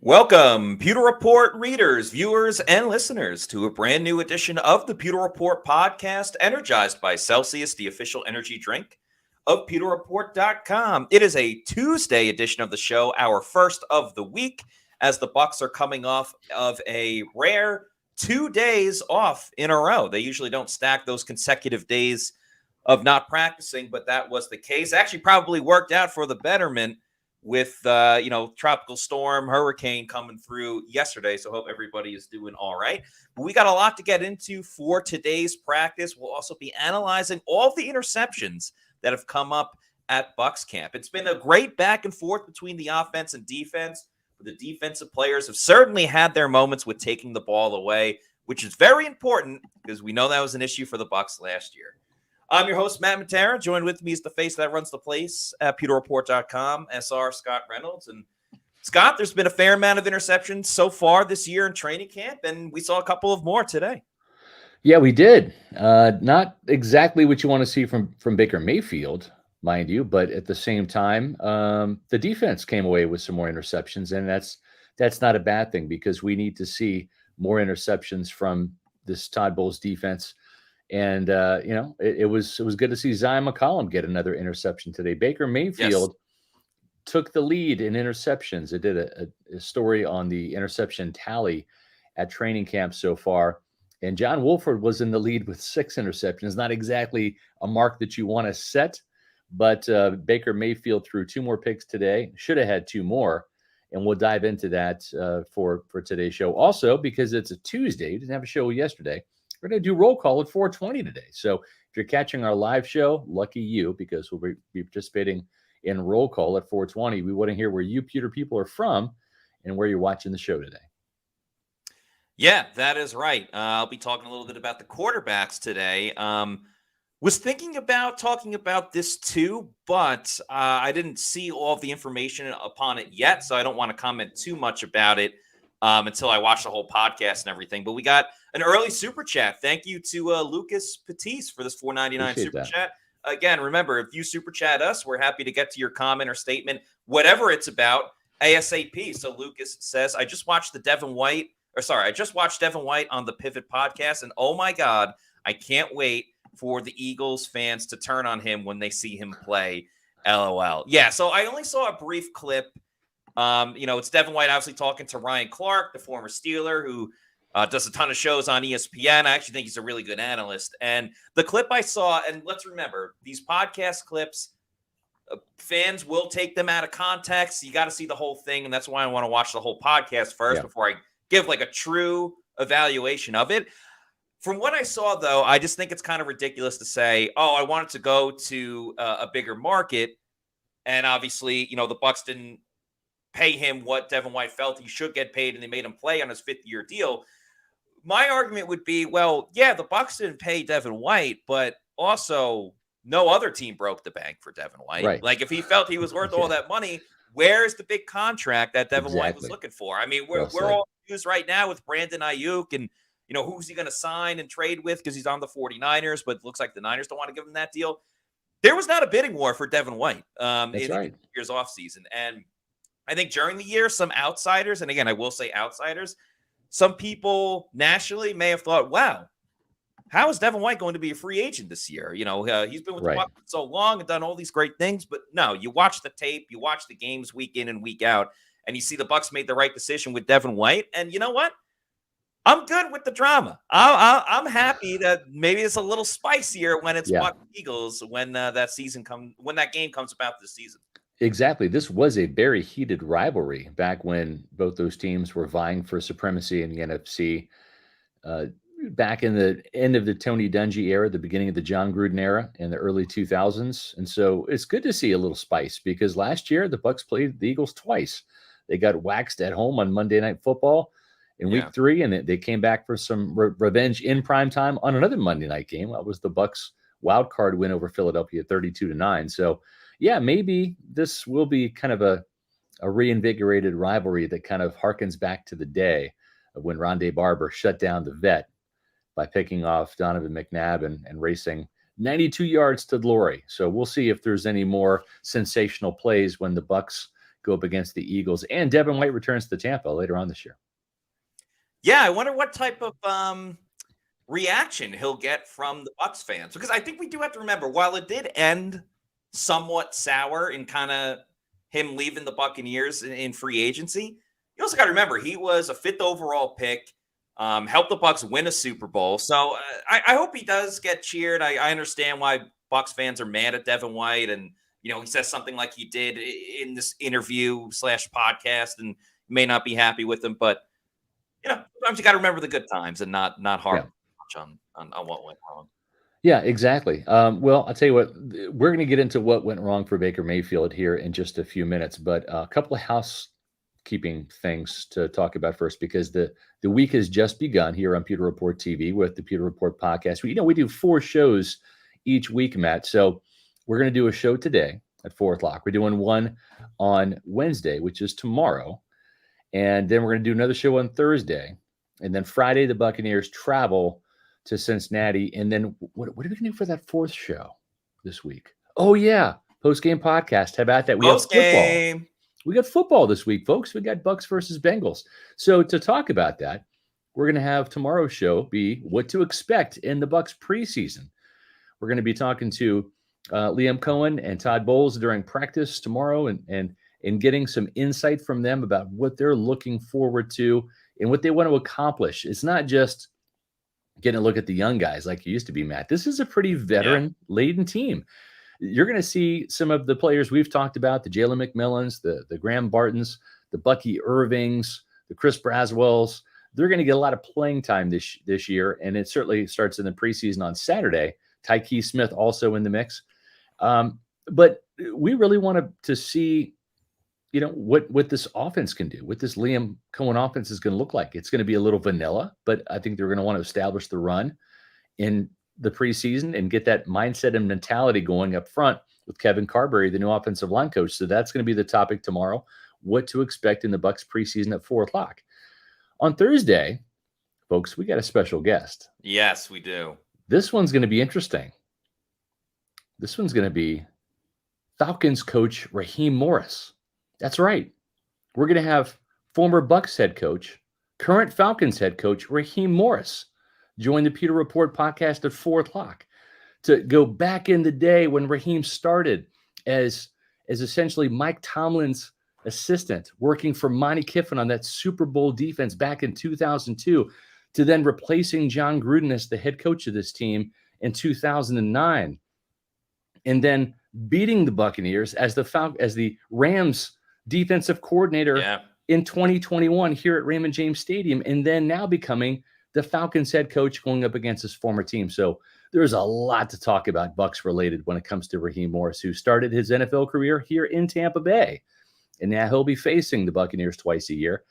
Welcome, Pewter Report readers, viewers, and listeners to a brand new edition of the Pewter Report podcast, energized by Celsius, the official energy drink of PewterReport.com. It is a Tuesday edition of the show, our first of the week, as the Bucs are coming off of a rare 2 days off in a row. They usually don't stack those consecutive days of not practicing, but that was the case. Actually, probably worked out for the betterment with tropical storm, hurricane coming through yesterday. So hope everybody is doing all right. But we got a lot to get into for today's practice. We'll also be analyzing all of the interceptions that have come up at Bucs camp. It's been a great back and forth between the offense and defense. The defensive players have certainly had their moments with taking the ball away, which is very important because we know that was an issue for the Bucs last year. I'm your host, Matt Matera. Joined with me is the face that runs the place at PewterReport.com, SR Scott Reynolds. And Scott, there's been a fair amount of interceptions so far this year in training camp, and we saw a couple of more today. Yeah, we did. Not exactly what you want to see from Baker Mayfield, mind you, but at the same time, the defense came away with some more interceptions, and that's not a bad thing because we need to see more interceptions from this Todd Bowles defense. And it was good to see Zion McCollum get another interception today. Baker Mayfield took the lead in interceptions. It did a story on the interception tally at training camp so far. And John Wolford was in the lead with 6 interceptions. Not exactly a mark that you want to set, but Baker Mayfield threw 2 more picks today. Should have had 2 more. And we'll dive into that for today's show. Also, because it's a Tuesday, we didn't have a show yesterday. We're going to do roll call at 4:20 today. So if you're catching our live show, lucky you, because we'll be participating in roll call at 4:20. We want to hear where you Pewter people are from and where you're watching the show today. Yeah, that is right. I'll be talking a little bit about the quarterbacks today. Was thinking about talking about this too, but I didn't see all of the information upon it yet, so I don't want to comment too much about it until I watch the whole podcast and everything. But we got an early super chat. Thank you to Lucas Patisse for this $4.99 super chat. Again, remember, if you super chat us, we're happy to get to your comment or statement, whatever it's about, ASAP. So Lucas says, I just watched Devin White on the Pivot podcast, and oh my God, I can't wait for the Eagles fans to turn on him when they see him play. LOL. Yeah, so I only saw a brief clip. It's Devin White obviously talking to Ryan Clark, the former Steeler, who does a ton of shows on ESPN. I actually think he's a really good analyst. And the clip I saw, and let's remember, these podcast clips, fans will take them out of context. You got to see the whole thing, and that's why I want to watch the whole podcast first before I give like a true evaluation of it. From what I saw, though, I just think it's kind of ridiculous to say, oh, I wanted to go to a bigger market. And obviously, the Bucs didn't pay him what Devin White felt he should get paid, and they made him play on his 5th-year deal. My argument would be, well, yeah, the Bucs didn't pay Devin White, but also no other team broke the bank for Devin White. Right. Like, if he felt he was worth all that money, where's the big contract that Devin White was looking for? I mean, we're all confused right now with Brandon Ayuk and, who's he going to sign and trade with because he's on the 49ers, but it looks like the Niners don't want to give him that deal. There was not a bidding war for Devin White in the year's offseason. And I think during the year, some outsiders, and again, I will say outsiders, some people nationally may have thought, wow, how is Devin White going to be a free agent this year? He's been with the Bucs for so long and done all these great things. But no, you watch the tape, you watch the games week in and week out, and you see the Bucs made the right decision with Devin White. And you know what? I'm good with the drama. I'm happy that maybe it's a little spicier when it's Bucs Eagles when that game comes about this season. Exactly. This was a very heated rivalry back when both those teams were vying for supremacy in the NFC. Back in the end of the Tony Dungy era, the beginning of the John Gruden era in the early 2000s. And so it's good to see a little spice because last year the Bucs played the Eagles twice. They got waxed at home on Monday Night Football in week 3, and they came back for some revenge in prime time on another Monday night game. That was the Bucs wild card win over Philadelphia 32-9. So yeah, maybe this will be kind of a reinvigorated rivalry that kind of harkens back to the day of when Rondé Barber shut down the vet by picking off Donovan McNabb and racing 92 yards to glory. So we'll see if there's any more sensational plays when the Bucs go up against the Eagles. And Devin White returns to Tampa later on this year. Yeah, I wonder what type of reaction he'll get from the Bucs fans, because I think we do have to remember, while it did end somewhat sour in kind of him leaving the Buccaneers in free agency, you also got to remember he was a 5th overall pick, helped the Bucs win a Super Bowl. So I hope he does get cheered. I understand why Bucs fans are mad at Devin White, and he says something like he did in this interview / podcast, and may not be happy with him, but sometimes you got to remember the good times and not harp on what went wrong. Yeah, exactly. Well, I'll tell you what, we're going to get into what went wrong for Baker Mayfield here in just a few minutes, but a couple of housekeeping things to talk about first, because the week has just begun here on Pewter Report TV with the Pewter Report podcast. We do 4 shows each week, Matt. So we're going to do a show today at 4 o'clock. We're doing one on Wednesday, which is tomorrow. And then we're going to do another show on Thursday. And then Friday, the Buccaneers travel to Cincinnati. And then what are we going to do for that 4th show this week? Oh, yeah. Post-game podcast. How about that? We have football. We got football this week, folks. We got Bucs versus Bengals. So to talk about that, we're going to have tomorrow's show be what to expect in the Bucs preseason. We're going to be talking to Liam Cohen and Todd Bowles during practice tomorrow and getting some insight from them about what they're looking forward to and what they want to accomplish. It's not just getting a look at the young guys like it used to be, Matt. This is a pretty veteran-laden team. You're going to see some of the players we've talked about, the Jalen McMillans, the Graham Bartons, the Bucky Irvings, the Chris Braswells. They're going to get a lot of playing time this year, and it certainly starts in the preseason on Saturday. Tyke Smith also in the mix. But we really want to see what this offense can do, what this Liam Cohen offense is going to look like. It's going to be a little vanilla, but I think they're going to want to establish the run in the preseason and get that mindset and mentality going up front with Kevin Carberry, the new offensive line coach. So that's going to be the topic tomorrow, what to expect in the Bucs preseason at 4 o'clock. On Thursday, folks, we got a special guest. Yes, we do. This one's going to be interesting. This one's going to be Falcons coach Raheem Morris. That's right. We're going to have former Bucs head coach, current Falcons head coach Raheem Morris join the Pewter Report podcast at 4 o'clock to go back in the day when Raheem started as essentially Mike Tomlin's assistant, working for Monty Kiffin on that Super Bowl defense back in 2002, to then replacing John Gruden as the head coach of this team in 2009, and then beating the Buccaneers as the Rams defensive coordinator in 2021 here at Raymond James Stadium, and then now becoming the Falcons head coach going up against his former team. So there's a lot to talk about Bucs related when it comes to Raheem Morris, who started his NFL career here in Tampa Bay. And now he'll be facing the Buccaneers twice a year.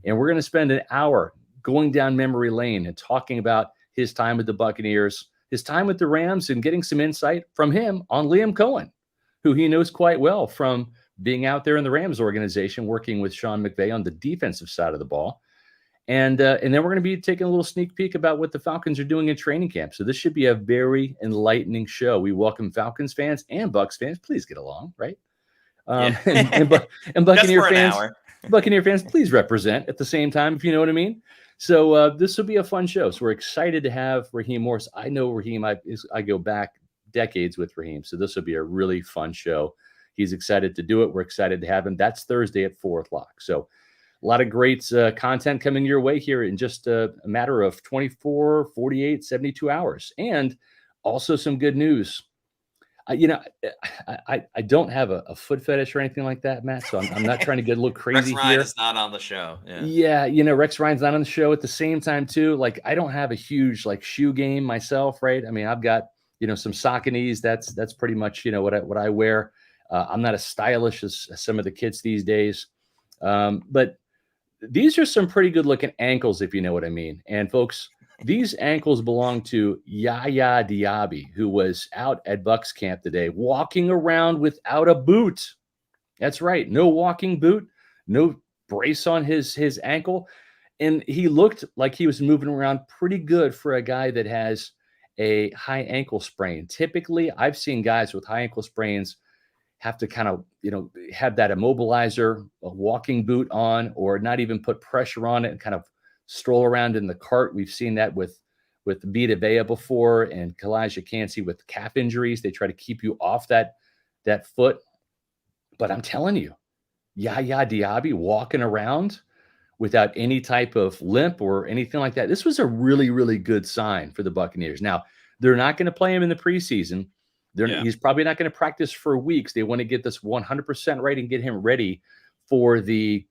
And we're going to spend an hour going down memory lane and talking about his time with the Buccaneers, his time with the Rams, and getting some insight from him on Liam Cohen, who he knows quite well from being out there in the Rams organization, working with Sean McVay on the defensive side of the ball. And then we're going to be taking a little sneak peek about what the Falcons are doing in training camp. So this should be a very enlightening show. We welcome Falcons fans and Bucs fans. Please get along, right? And Buccaneer fans, Buccaneer fans, please represent at the same time, if you know what I mean. So this will be a fun show. So we're excited to have Raheem Morris. I know Raheem. I go back decades with Raheem. So this will be a really fun show. He's excited to do it. We're excited to have him. That's Thursday at 4 o'clock. So a lot of great content coming your way here in just a matter of 24, 48, 72 hours. And also some good news. I don't have a foot fetish or anything like that, Matt. So I'm not trying to get a little crazy Rex here. Ryan is not on the show. Yeah, Rex Ryan's not on the show at the same time too. Like, I don't have a huge shoe game myself, right? I mean, I've got some Sauconys. That's pretty much what I wear. I'm not as stylish as some of the kids these days, but these are some pretty good looking ankles, if you know what I mean. And folks, these ankles belong to Yaya Diaby, who was out at Bucs camp today, walking around without a boot. That's right. No walking boot, no brace on his ankle. And he looked like he was moving around pretty good for a guy that has a high ankle sprain. Typically, I've seen guys with high ankle sprains have to kind of, have that immobilizer, a walking boot on, or not even put pressure on it and kind of stroll around in the cart. We've seen that with Vita Vea before, and Kalijah Cansey with calf injuries. They try to keep you off that foot. But I'm telling you, Yaya Diaby walking around without any type of limp or anything like that. This was a really, really good sign for the Buccaneers. Now, they're not going to play him in the preseason. He's probably not going to practice for weeks. They want to get this 100% right and get him ready for the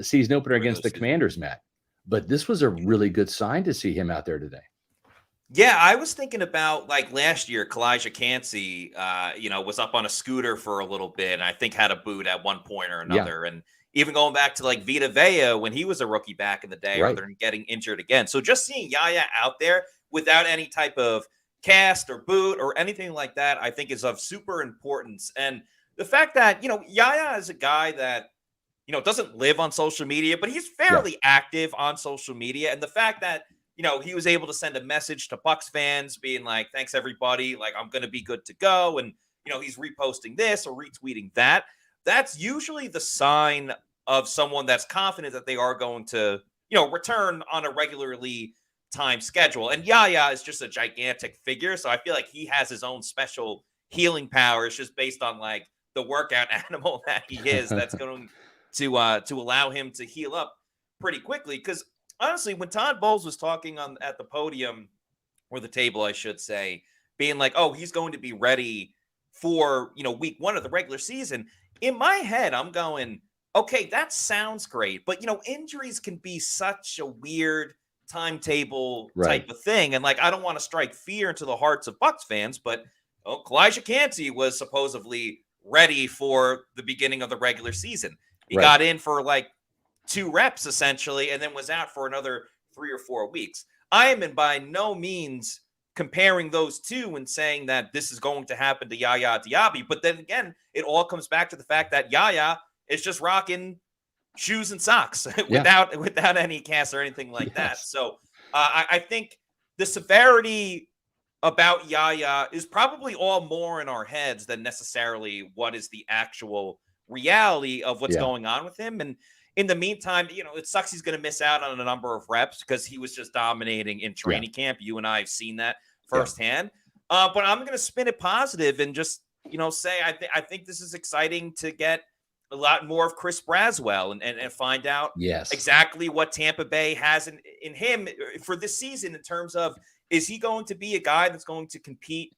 season opener against the Commanders, Matt. But this was a really good sign to see him out there today. Yeah, I was thinking about like last year, Kalijah Cansey, was up on a scooter for a little bit, and I think had a boot at one point or another. And even going back to like Vita Vea when he was a rookie back in the day, Right. or they're getting injured again. So just seeing Yaya out there without any type of cast or boot or anything like that, I think is of super importance. And the fact that, Yaya is a guy that, doesn't live on social media, but he's fairly active on social media. And the fact that, he was able to send a message to Bucs fans being like, thanks everybody. Like, I'm going to be good to go. And, he's reposting this or retweeting that. That's usually the sign of someone that's confident that they are going to, return on a regularly timed schedule. And Yaya is just a gigantic figure. So I feel like he has his own special healing powers just based on like the workout animal that he is. That's going to allow him to heal up pretty quickly. Because honestly, when Todd Bowles was talking at the podium, or the table, I should say, being like, oh, he's going to be ready for, week 1 of the regular season. In my head, I'm going, okay, that sounds great. But, injuries can be such a weird timetable type of thing. And like, I don't want to strike fear into the hearts of Bucs fans, but Kalijah Cansey was supposedly ready for the beginning of the regular season. He got in for like 2 reps essentially, and then was out for another 3 or 4 weeks. I am by no means comparing those two and saying that this is going to happen to Yaya Diaby. But then again, it all comes back to the fact that Yaya is just rocking shoes and socks without any cast or anything like that. So I think the severity about Yaya is probably all more in our heads than necessarily what is the actual reality of what's going on with him. And in the meantime, it sucks he's going to miss out on a number of reps because he was just dominating in training camp. You and I have seen that firsthand. But I'm going to spin it positive and just, say I think this is exciting to get a lot more of Chris Braswell and find out exactly what Tampa Bay has in him for this season in terms of, is he going to be a guy that's going to compete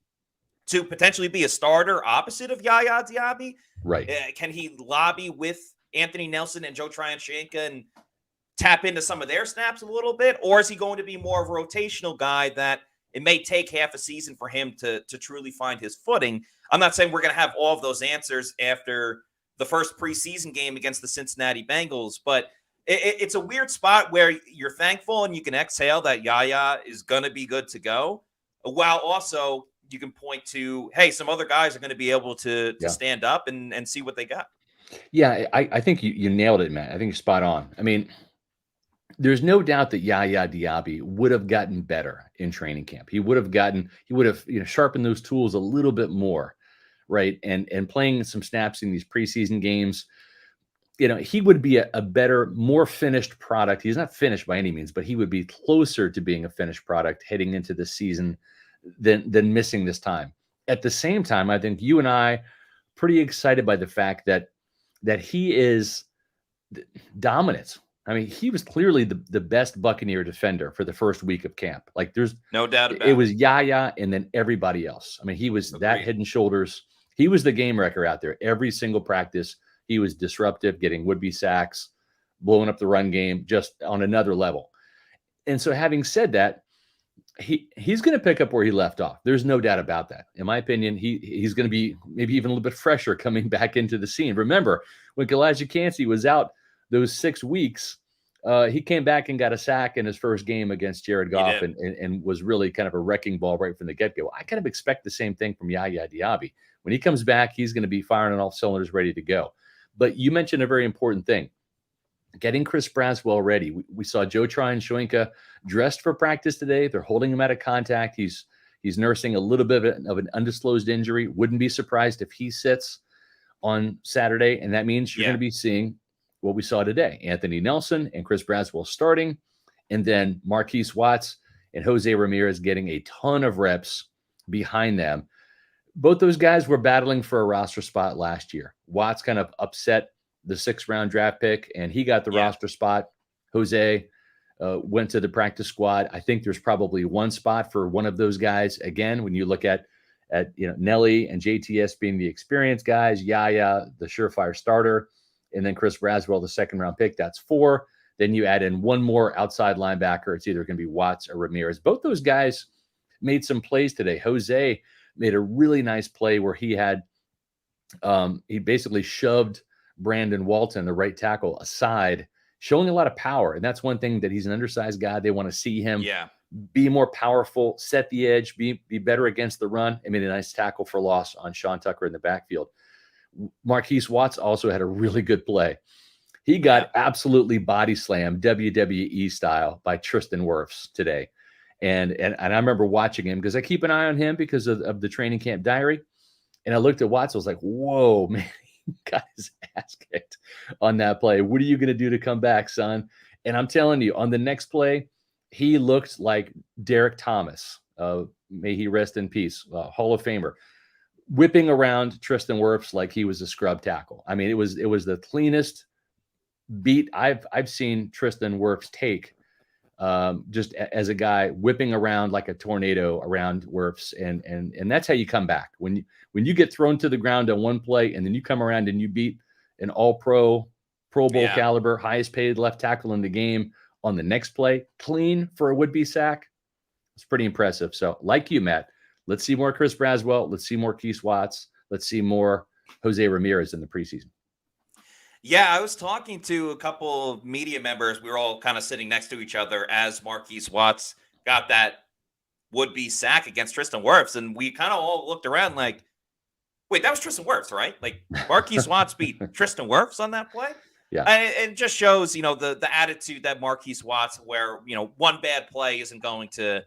to potentially be a starter opposite of Yaya Diaby? Right. Can he lobby with Anthony Nelson and Joe Tryon-Shoyinka and tap into some of their snaps a little bit? Or is he going to be more of a rotational guy that it may take half a season for him to truly find his footing? I'm not saying we're going to have all of those answers after the first preseason game against the Cincinnati Bengals, but it's a weird spot where you're thankful and you can exhale that Yaya is going to be good to go, while also you can point to, hey, some other guys are going to be able to stand up and see what they got. Yeah, I think you nailed it, Matt. I think you're spot on. I mean, there's no doubt that Yaya Diaby would have gotten better in training camp. He would have sharpened those tools a little bit more, right? And playing some snaps in these preseason games, he would be a better, more finished product. He's not finished by any means, but he would be closer to being a finished product heading into the season than missing this time. At the same time, I think you and I pretty excited by the fact that he is dominant. I mean, he was clearly the best Buccaneer defender for the first week of camp. Like, there's no doubt about it. It was Yaya and then everybody else. I mean, he was that head and shoulders. He was the game wrecker out there. Every single practice, he was disruptive, getting would-be sacks, blowing up the run game, just on another level. And so, having said that, he's going to pick up where he left off. There's no doubt about that. In my opinion, he's going to be maybe even a little bit fresher coming back into the scene. Remember, when Kalijah Cansey was out those 6 weeks, he came back and got a sack in his first game against Jared Goff and was really kind of a wrecking ball right from the get-go. I kind of expect the same thing from Yaya Diaby. When he comes back, he's going to be firing on all cylinders, ready to go. But you mentioned a very important thing. Getting Chris Braswell ready. We saw Joe Tryon-Shoyinka dressed for practice today. They're holding him out of contact. He's He's nursing a little bit of an undisclosed injury. Wouldn't be surprised if he sits on Saturday, and that means you're going to be seeing what we saw today. Anthony Nelson and Chris Braswell starting, and then Marquise Watts and Jose Ramirez getting a ton of reps behind them. Both those guys were battling for a roster spot last year. Watts kind of upset the 6th-round draft pick, and he got the roster spot. Jose went to the practice squad. I think there's probably one spot for one of those guys. Again, when you look at Nelly and JTS being the experienced guys, Yaya, the surefire starter, and then Chris Braswell, the 2nd-round pick, that's 4. Then you add in one more outside linebacker. It's either going to be Watts or Ramirez. Both those guys made some plays today. Jose made a really nice play where he basically shoved Brandon Walton, the right tackle, aside, showing a lot of power. And that's one thing, that he's an undersized guy. They want to see him be more powerful, set the edge, be better against the run. I mean, a nice tackle for loss on Sean Tucker in the backfield. Marquise Watts also had a really good play. He got absolutely body slammed, WWE style, by Tristan Wirfs today. And I remember watching him because I keep an eye on him because of the training camp diary. And I looked at Watts. I was like, whoa, man, he got his ass kicked on that play. What are you going to do to come back, son? And I'm telling you, on the next play, he looked like Derek Thomas. May he rest in peace, Hall of Famer, whipping around Tristan Wirfs like he was a scrub tackle. I mean, it was the cleanest beat I've seen Tristan Wirfs take. Just as a guy whipping around like a tornado around Wirfs, and that's how you come back when you get thrown to the ground on one play, and then you come around and you beat an All-Pro, Pro Bowl caliber, highest paid left tackle in the game on the next play, clean for a would-be sack. It's pretty impressive. So, like you, Matt, let's see more Chris Braswell. Let's see more Keith Watts. Let's see more Jose Ramirez in the preseason. Yeah, I was talking to a couple of media members. We were all kind of sitting next to each other as Marquise Watts got that would-be sack against Tristan Wirfs, and we kind of all looked around like, wait, that was Tristan Wirfs, right? Like, Marquise Watts beat Tristan Wirfs on that play? Yeah. And it just shows, the attitude that Marquise Watts, where, one bad play isn't going to,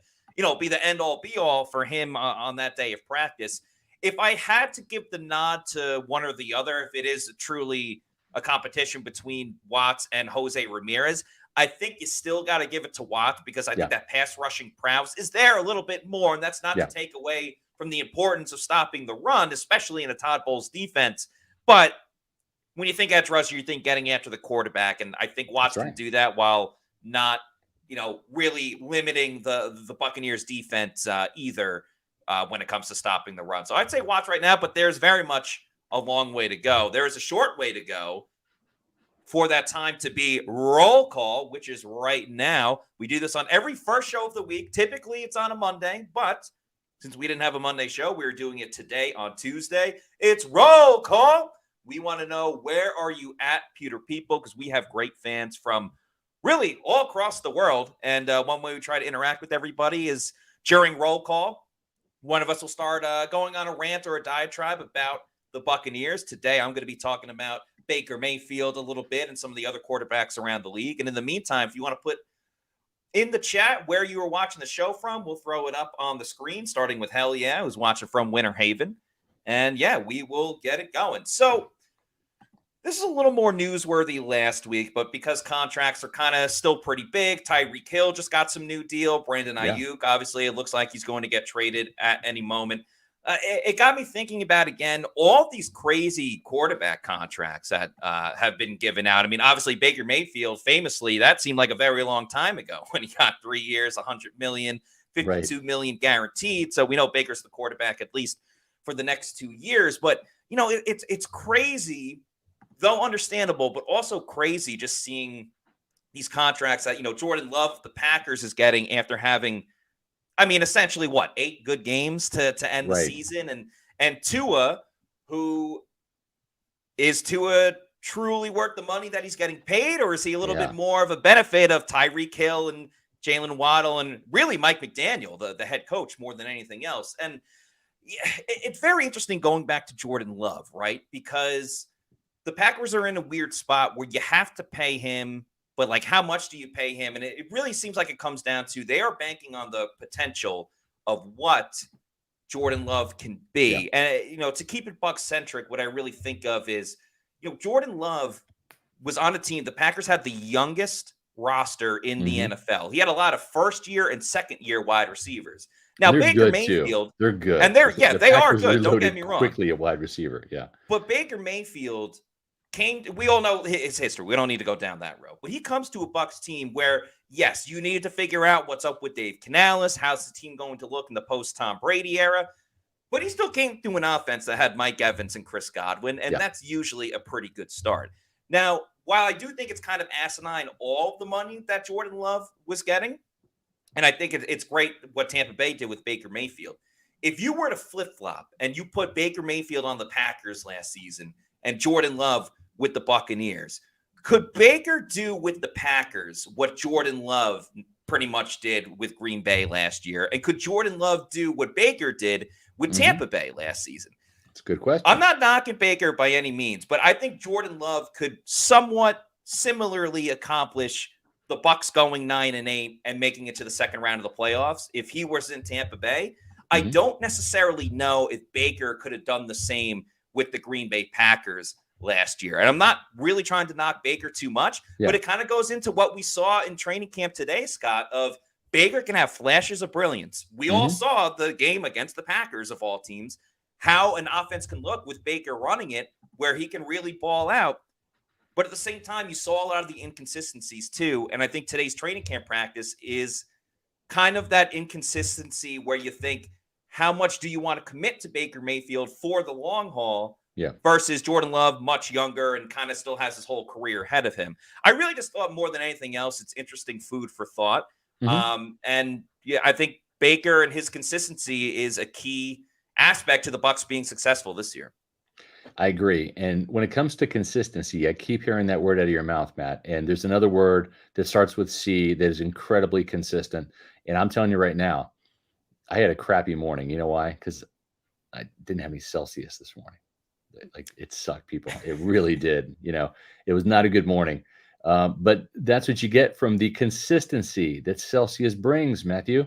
be the end-all, be-all for him on that day of practice. If I had to give the nod to one or the other, if it is truly a competition between Watts and Jose Ramirez, I think you still got to give it to Watts, because I think that pass rushing prowess is there a little bit more. And that's not to take away from the importance of stopping the run, especially in a Todd Bowles defense. But when you think edge rusher, you think getting after the quarterback. And I think Watts can do that while not, really limiting the Buccaneers defense either when it comes to stopping the run. So I'd say Watts right now, but there's very much a long way to go. There is a short way to go for that time to be roll call, which is right now. We do this on every first show of the week. Typically, it's on a Monday, but since we didn't have a Monday show, we're doing it today on Tuesday. It's roll call. We want to know, where are you at, Pewter people? Because we have great fans from really all across the world. And one way we try to interact with everybody is during roll call. One of us will start going on a rant or a diatribe about the Buccaneers. Today, I'm going to be talking about Baker Mayfield a little bit and some of the other quarterbacks around the league. And in the meantime, if you want to put in the chat where you were watching the show from, we'll throw it up on the screen, starting with Hell Yeah, who's watching from Winter Haven. And yeah, we will get it going. So this is a little more newsworthy last week, but because contracts are kind of still pretty big, Tyreek Hill just got some new deal. Brandon Ayuk, obviously, it looks like he's going to get traded at any moment. It got me thinking about, again, all these crazy quarterback contracts that have been given out. I mean, obviously, Baker Mayfield, famously, that seemed like a very long time ago when he got 3 years, $100 million, $52 million guaranteed. So we know Baker's the quarterback at least for the next 2 years. But, it's crazy, though understandable, but also crazy just seeing these contracts that, Jordan Love, the Packers, is getting after having, essentially 8 good games to end the season. And Tua, who is Tua truly worth the money that he's getting paid, or is he a little bit more of a benefit of Tyreek Hill and Jalen Waddle and really Mike McDaniel, the head coach, more than anything else? And it's very interesting going back to Jordan Love, right? Because the Packers are in a weird spot where you have to pay him, but how much do you pay him? And it really seems like it comes down to, they are banking on the potential of what Jordan Love can be. Yeah. And, to keep it Bucs-centric, what I really think of is, Jordan Love was on a team. The Packers had the youngest roster in the NFL. He had a lot of first-year and second-year wide receivers. Now, They're Baker good too. Mayfield, They're good. and The they are Packers good. Don't get reloaded me wrong. quickly at wide receiver. Yeah. But Baker Mayfield we all know his history. We don't need to go down that road. But he comes to a Bucs team where, yes, you needed to figure out what's up with Dave Canales. How's the team going to look in the post-Tom Brady era? But he still came through an offense that had Mike Evans and Chris Godwin, and that's usually a pretty good start. Now, while I do think it's kind of asinine, all the money that Jordan Love was getting, and I think it's great what Tampa Bay did with Baker Mayfield. If you were to flip-flop and you put Baker Mayfield on the Packers last season and Jordan Love with the Buccaneers, could Baker do with the Packers what Jordan Love pretty much did with Green Bay last year? And could Jordan Love do what Baker did with Tampa Bay last season? That's a good question. I'm not knocking Baker by any means, but I think Jordan Love could somewhat similarly accomplish the Bucs going 9-8 and making it to the second round of the playoffs if he was in Tampa Bay. I don't necessarily know if Baker could have done the same with the Green Bay Packers last year. And I'm not really trying to knock Baker too much, but it kind of goes into what we saw in training camp today, Scott, of Baker can have flashes of brilliance. We all saw the game against the Packers of all teams, how an offense can look with Baker running it, where he can really ball out. But at the same time, you saw a lot of the inconsistencies too. And I think today's training camp practice is kind of that inconsistency where you think, how much do you want to commit to Baker Mayfield for the long haul versus Jordan Love, much younger and kind of still has his whole career ahead of him? I really just thought more than anything else, it's interesting food for thought. And I think Baker and his consistency is a key aspect to the Bucs being successful this year. I agree. And when it comes to consistency, I keep hearing that word out of your mouth, Matt. And there's another word that starts with C that is incredibly consistent. And I'm telling you right now, I had a crappy morning. You know why? Because I didn't have any Celsius this morning. Like, it sucked, people. It really did. It was not a good morning. But that's what you get from the consistency that Celsius brings, Matthew.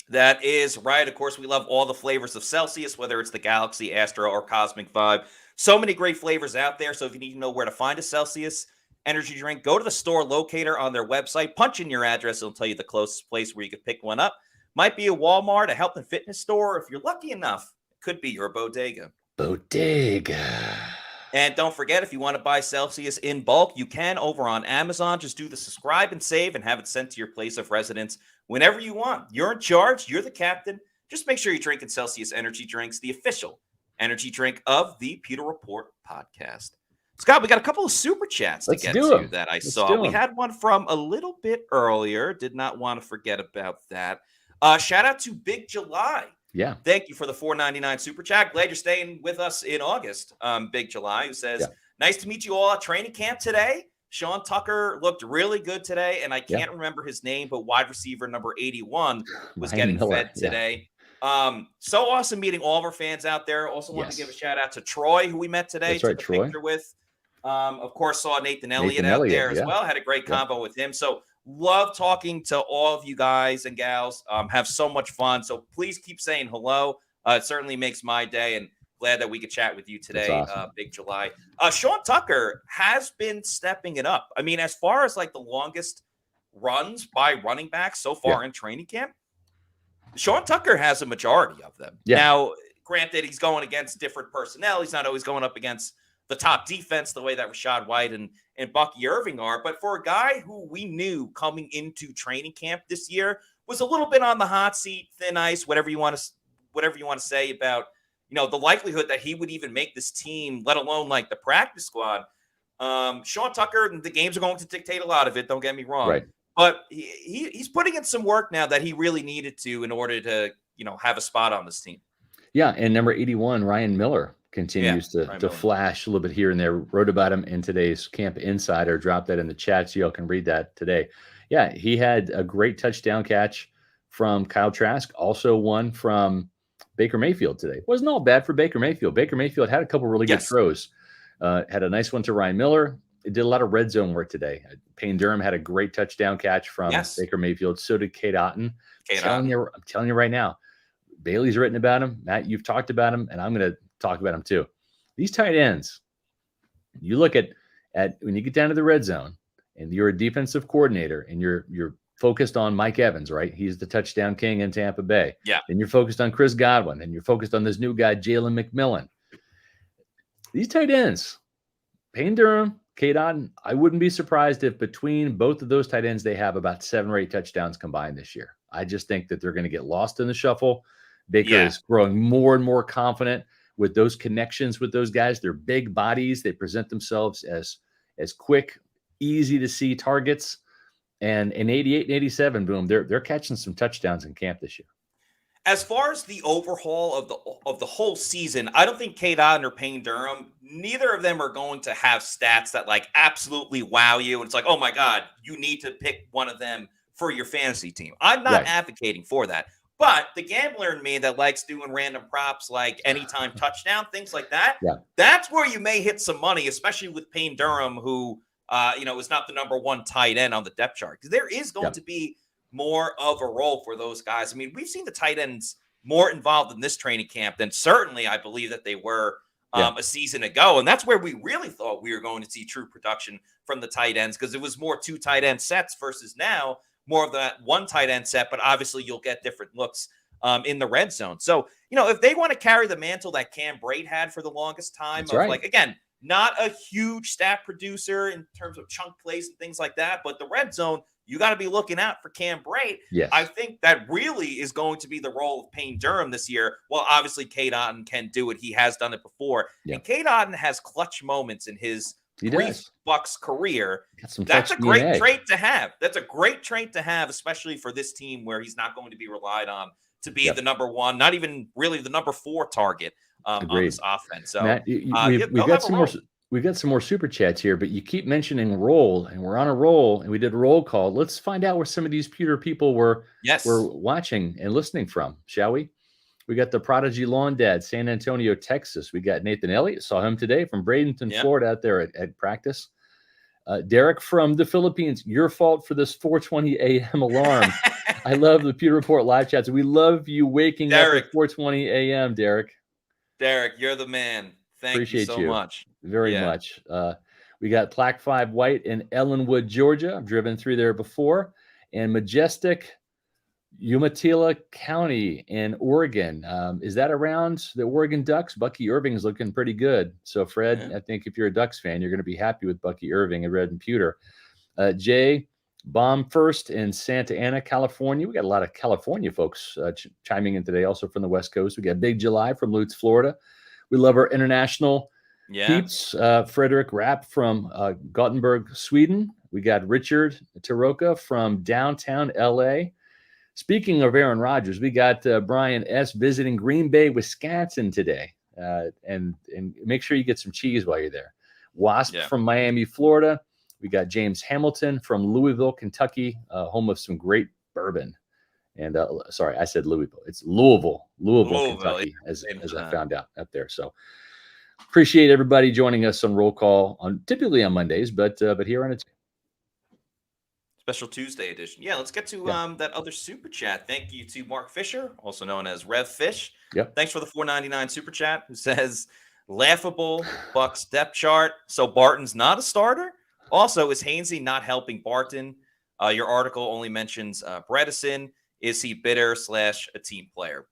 That is right. Of course, we love all the flavors of Celsius, whether it's the Galaxy, Astro, or Cosmic Vibe. So many great flavors out there. So if you need to know where to find a Celsius energy drink, go to the store locator on their website, punch in your address. It'll tell you the closest place where you could pick one up. Might be a Walmart, a health and fitness store. If you're lucky enough, it could be your bodega. And don't forget, if you want to buy Celsius in bulk, you can over on Amazon. Just do the subscribe and save and have it sent to your place of residence whenever you want. You're in charge. You're the captain. Just make sure you're drinking Celsius energy drinks, the official energy drink of the Pewter Report podcast. Scott, we got a couple of super chats to get to that I saw. We had one from a little bit earlier. Did not want to forget about that. Shout out to Big July. Yeah. Thank you for the $4.99 super chat. Glad you're staying with us in August. Big July, who says, nice to meet you all at training camp today. Sean Tucker looked really good today, and I can't remember his name, but wide receiver number 81 was getting fed today. So awesome meeting all of our fans out there. Also want to give a shout out to Troy, who we met today. Took a picture with. Of course, saw Nathan Elliott out there as well. Had a great combo with him. So love talking to all of you guys and gals. Have so much fun. So please keep saying hello. It certainly makes my day, and glad that we could chat with you today, awesome. Big July. Sean Tucker has been stepping it up. I mean, as far as like the longest runs by running backs so far in training camp, Sean Tucker has a majority of them. Now, granted, he's going against different personnel. He's not always going up against the top defense the way that Rashad White and Bucky Irving are. But for a guy who we knew coming into training camp this year was a little bit on the hot seat, thin ice, whatever you want to say about, the likelihood that he would even make this team, let alone like the practice squad. Sean Tucker, the games are going to dictate a lot of it. Don't get me wrong. Right. But he's putting in some work now that he really needed to in order to, have a spot on this team. Yeah. And number 81, Ryan Miller, continues to flash a little bit here and there. Wrote about him in today's Camp Insider. Dropped that in the chat so y'all can read that today. Yeah, he had a great touchdown catch from Kyle Trask. Also one from Baker Mayfield today. Wasn't all bad for Baker Mayfield. Baker Mayfield had a couple really good throws. Had a nice one to Ryan Miller. It did a lot of red zone work today. Payne Durham had a great touchdown catch from Baker Mayfield. So did Cade Otton. I'm telling you right now, Bailey's written about him. Matt, you've talked about him, and I'm going to talk about him too. These tight ends, you look at when you get down to the red zone and you're a defensive coordinator and you're focused on Mike Evans, right? He's the touchdown king in Tampa Bay. Yeah. And you're focused on Chris Godwin, and you're focused on this new guy, Jalen McMillan. These tight ends, Payne Durham, Cade Otton, I wouldn't be surprised if between both of those tight ends, they have about 7 or 8 touchdowns combined this year. I just think that they're going to get lost in the shuffle. Baker is growing more and more confident with those connections with those guys. They're big bodies. They present themselves as quick, easy to see targets. And in 88 and 87, boom, they're catching some touchdowns in camp this year. As far as the overhaul of the whole season, I don't think Cade Otton or Payne Durham, neither of them are going to have stats that like absolutely wow you. And it's like, oh my God, you need to pick one of them for your fantasy team. I'm not advocating for that. But the gambler in me that likes doing random props like anytime touchdown, things like that, that's where you may hit some money, especially with Payne Durham, who is not the number 1 tight end on the depth chart. Because there is going to be more of a role for those guys. I mean, we've seen the tight ends more involved in this training camp than certainly I believe that they were a season ago. And that's where we really thought we were going to see true production from the tight ends, because it was more 2 tight end sets versus now more of that 1 tight end set. But obviously you'll get different looks in the red zone. So, if they want to carry the mantle that Cam Brate had for the longest time, like, again, not a huge stat producer in terms of chunk plays and things like that, but the red zone, you got to be looking out for Cam Brate. Yes. I think that really is going to be the role of Payne Durham this year. Well, obviously, Cade Otton can do it. He has done it before. And Cade Otton has clutch moments in his brief Bucs career. That's a great trait to have. That's a great trait to have, especially for this team where he's not going to be relied on to be the number 1, not even really the number 4 target on this offense. So Matt, we've got some more super chats here, but you keep mentioning roll, and we're on a roll, and we did a roll call. Let's find out where some of these Pewter people were watching and listening from, shall we? We got the Prodigy Lawn Dad, San Antonio, Texas. We got Nathan Elliott, saw him today from Bradenton, Florida, out there at practice. Derek from the Philippines, your fault for this 4:20 a.m. alarm. I love the Pewter Report live chats. We love you waking up at 4:20 a.m., Derek. Derek, you're the man. Thank you so much. Very much. We got Plaque 5 White in Ellenwood, Georgia. I've driven through there before. And Majestic, Umatilla County in Oregon. Is that around the Oregon Ducks? Bucky Irving is looking pretty good. So, Fred, I think if you're a Ducks fan, you're going to be happy with Bucky Irving and Red and Pewter. Jay, Bomb First in Santa Ana, California. We got a lot of California folks chiming in today, also from the West Coast. We got Big July from Lutz, Florida. We love our international peeps. Frederick Rapp from Gothenburg, Sweden. We got Richard Taroka from downtown LA. Speaking of Aaron Rodgers, we got Brian S. visiting Green Bay, Wisconsin today. And make sure you get some cheese while you're there. Wasp from Miami, Florida. We got James Hamilton from Louisville, Kentucky, home of some great bourbon. And sorry, I said Louisville. It's Louisville, Kentucky, as I found out up there. So appreciate everybody joining us on Roll Call typically on Mondays, but here on a Special Tuesday edition. Yeah, let's get to that other super chat. Thank you to Mark Fisher, also known as Rev Fish. Thanks for the $4.99 super chat, who says, laughable Bucs depth chart. So Barton's not a starter? Also, is Hainsey not helping Barton? Your article only mentions Bredesen. Is he bitter / a team player?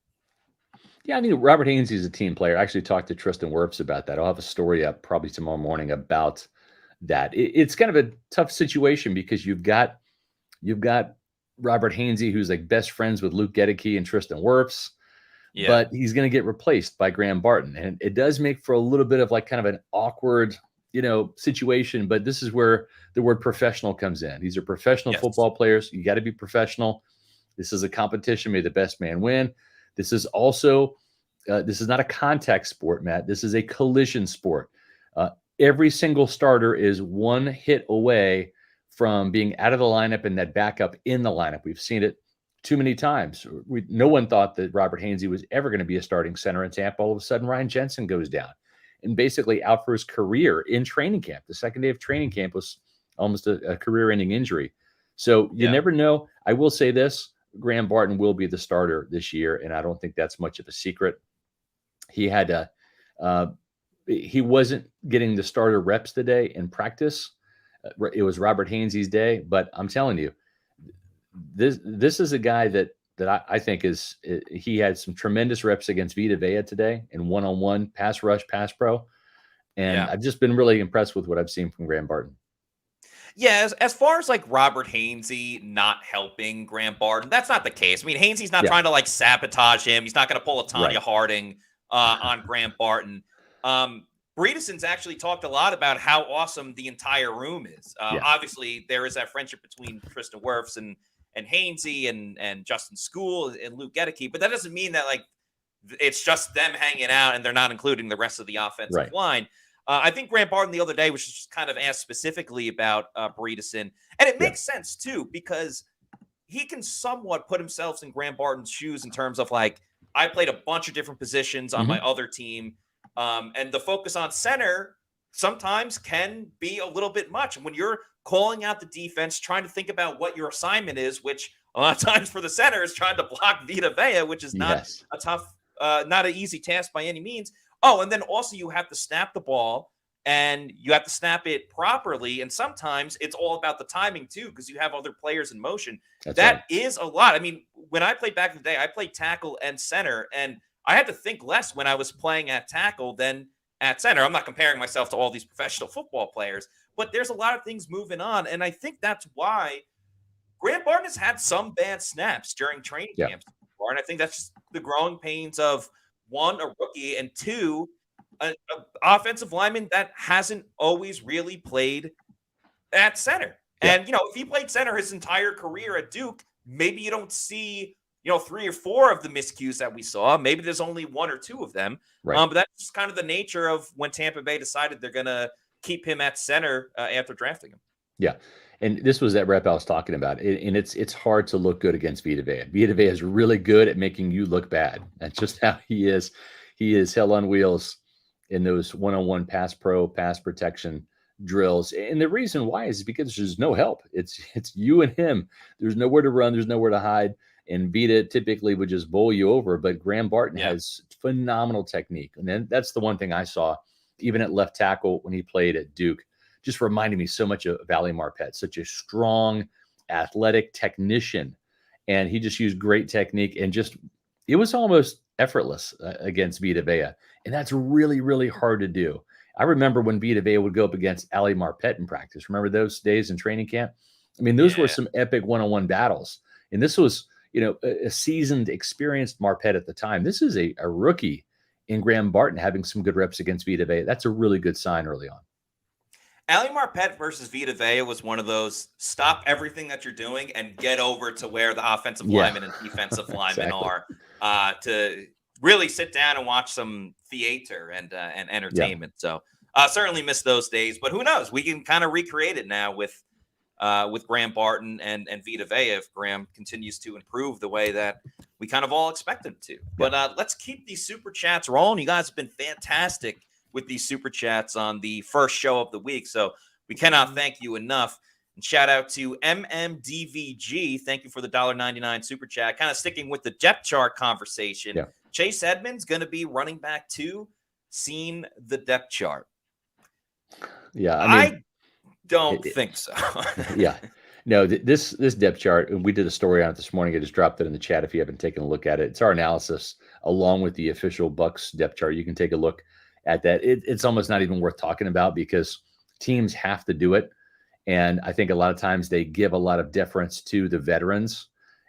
Yeah, I mean, Robert Hainsey is a team player. I actually talked to Tristan Wirfs about that. I'll have a story up probably tomorrow morning about that. It's kind of a tough situation because you've got Robert Hainsey, who's like best friends with Luke Gedeke and Tristan Wirfs, but he's going to get replaced by Graham Barton. And it does make for a little bit of like kind of an awkward, situation, but this is where the word professional comes in. These are professional football players. You got to be professional. This is a competition. May the best man win. This is also, this is not a contact sport, Matt. This is a collision sport. Every single starter is one hit away from being out of the lineup and that backup in the lineup. We've seen it too many times. No one thought that Robert Hainsey was ever going to be a starting center in Tampa. All of a sudden, Ryan Jensen goes down and basically out for his career in training camp. The second day of training camp was almost a career-ending injury. So you never know. I will say this. Graham Barton will be the starter this year, and I don't think that's much of a secret. He had to, he wasn't getting the starter reps today in practice. It was Robert Hainsey's day, but I'm telling you, this is a guy that I think he had some tremendous reps against Vita Vea today in one-on-one pass rush, pass pro. And I've just been really impressed with what I've seen from Graham Barton. Yeah, as far as like Robert Hainsey not helping Graham Barton, that's not the case. I mean, Hainsey's not trying to like sabotage him. He's not going to pull a Tanya Harding on Graham Barton. Bredeson's actually talked a lot about how awesome the entire room is. Obviously, there is that friendship between Tristan Wirfs and Hainsey and Justin School and Luke Gedeke, but that doesn't mean that like it's just them hanging out and they're not including the rest of the offensive line. I think Graham Barton the other day was just kind of asked specifically about Bredeson, and it makes sense too because he can somewhat put himself in Graham Barton's shoes in terms of like, I played a bunch of different positions on my other team, and the focus on center sometimes can be a little bit much. And when you're calling out the defense, trying to think about what your assignment is, which a lot of times for the center is trying to block Vita Vea, which is not a tough, not an easy task by any means. Oh, and then also you have to snap the ball and you have to snap it properly. And sometimes it's all about the timing too, because you have other players in motion. That is a lot. I mean, when I played back in the day, I played tackle and center, and I had to think less when I was playing at tackle than at center. I'm not comparing myself to all these professional football players, but there's a lot of things moving on. And I think that's why Graham Barton has had some bad snaps during training camps. And I think that's just the growing pains of, one, a rookie, and two, an offensive lineman that hasn't always really played at center. And, if he played center his entire career at Duke, maybe you don't see, 3 or 4 of the miscues that we saw. Maybe there's only 1 or 2 of them. But that's just kind of the nature of when Tampa Bay decided they're going to keep him at center after drafting him. Yeah. And this was that rep I was talking about. And it's hard to look good against Vita Vea. Vita Vea is really good at making you look bad. That's just how he is. He is hell on wheels in those one-on-one pass pro, pass protection drills. And the reason why is because there's no help. It's you and him. There's nowhere to run. There's nowhere to hide. And Vita typically would just bowl you over. But Graham Barton has phenomenal technique. And then that's the one thing I saw, even at left tackle when he played at Duke. Just reminded me so much of Valley Marpet, such a strong, athletic technician. And he just used great technique and it was almost effortless against Vita Vea. And that's really, really hard to do. I remember when Vita Vea would go up against Ali Marpet in practice. Remember those days in training camp? I mean, those were some epic one-on-one battles. And this was, a seasoned, experienced Marpet at the time. This is a rookie in Graham Barton having some good reps against Vita Vea. That's a really good sign early on. Ali Marpet versus Vita Vea was one of those stop everything that you're doing and get over to where the offensive linemen and defensive linemen are to really sit down and watch some theater and entertainment. So certainly miss those days, but who knows? We can kind of recreate it now with Graham Barton and Vita Vea if Graham continues to improve the way that we kind of all expect him to. But let's keep these super chats rolling. You guys have been fantastic with these super chats on the first show of the week. So we cannot thank you enough. And shout out to MMDVG. Thank you for the $1.99 super chat. Kind of sticking with the depth chart conversation. Chase Edmonds going to be running back 2. Seen the depth chart. Yeah. I don't think so. No, this depth chart, and we did a story on it this morning. I just dropped it in the chat if you haven't taken a look at it. It's our analysis along with the official Bucs depth chart. You can take a look at that. It's almost not even worth talking about because teams have to do it. And I think a lot of times they give a lot of deference to the veterans.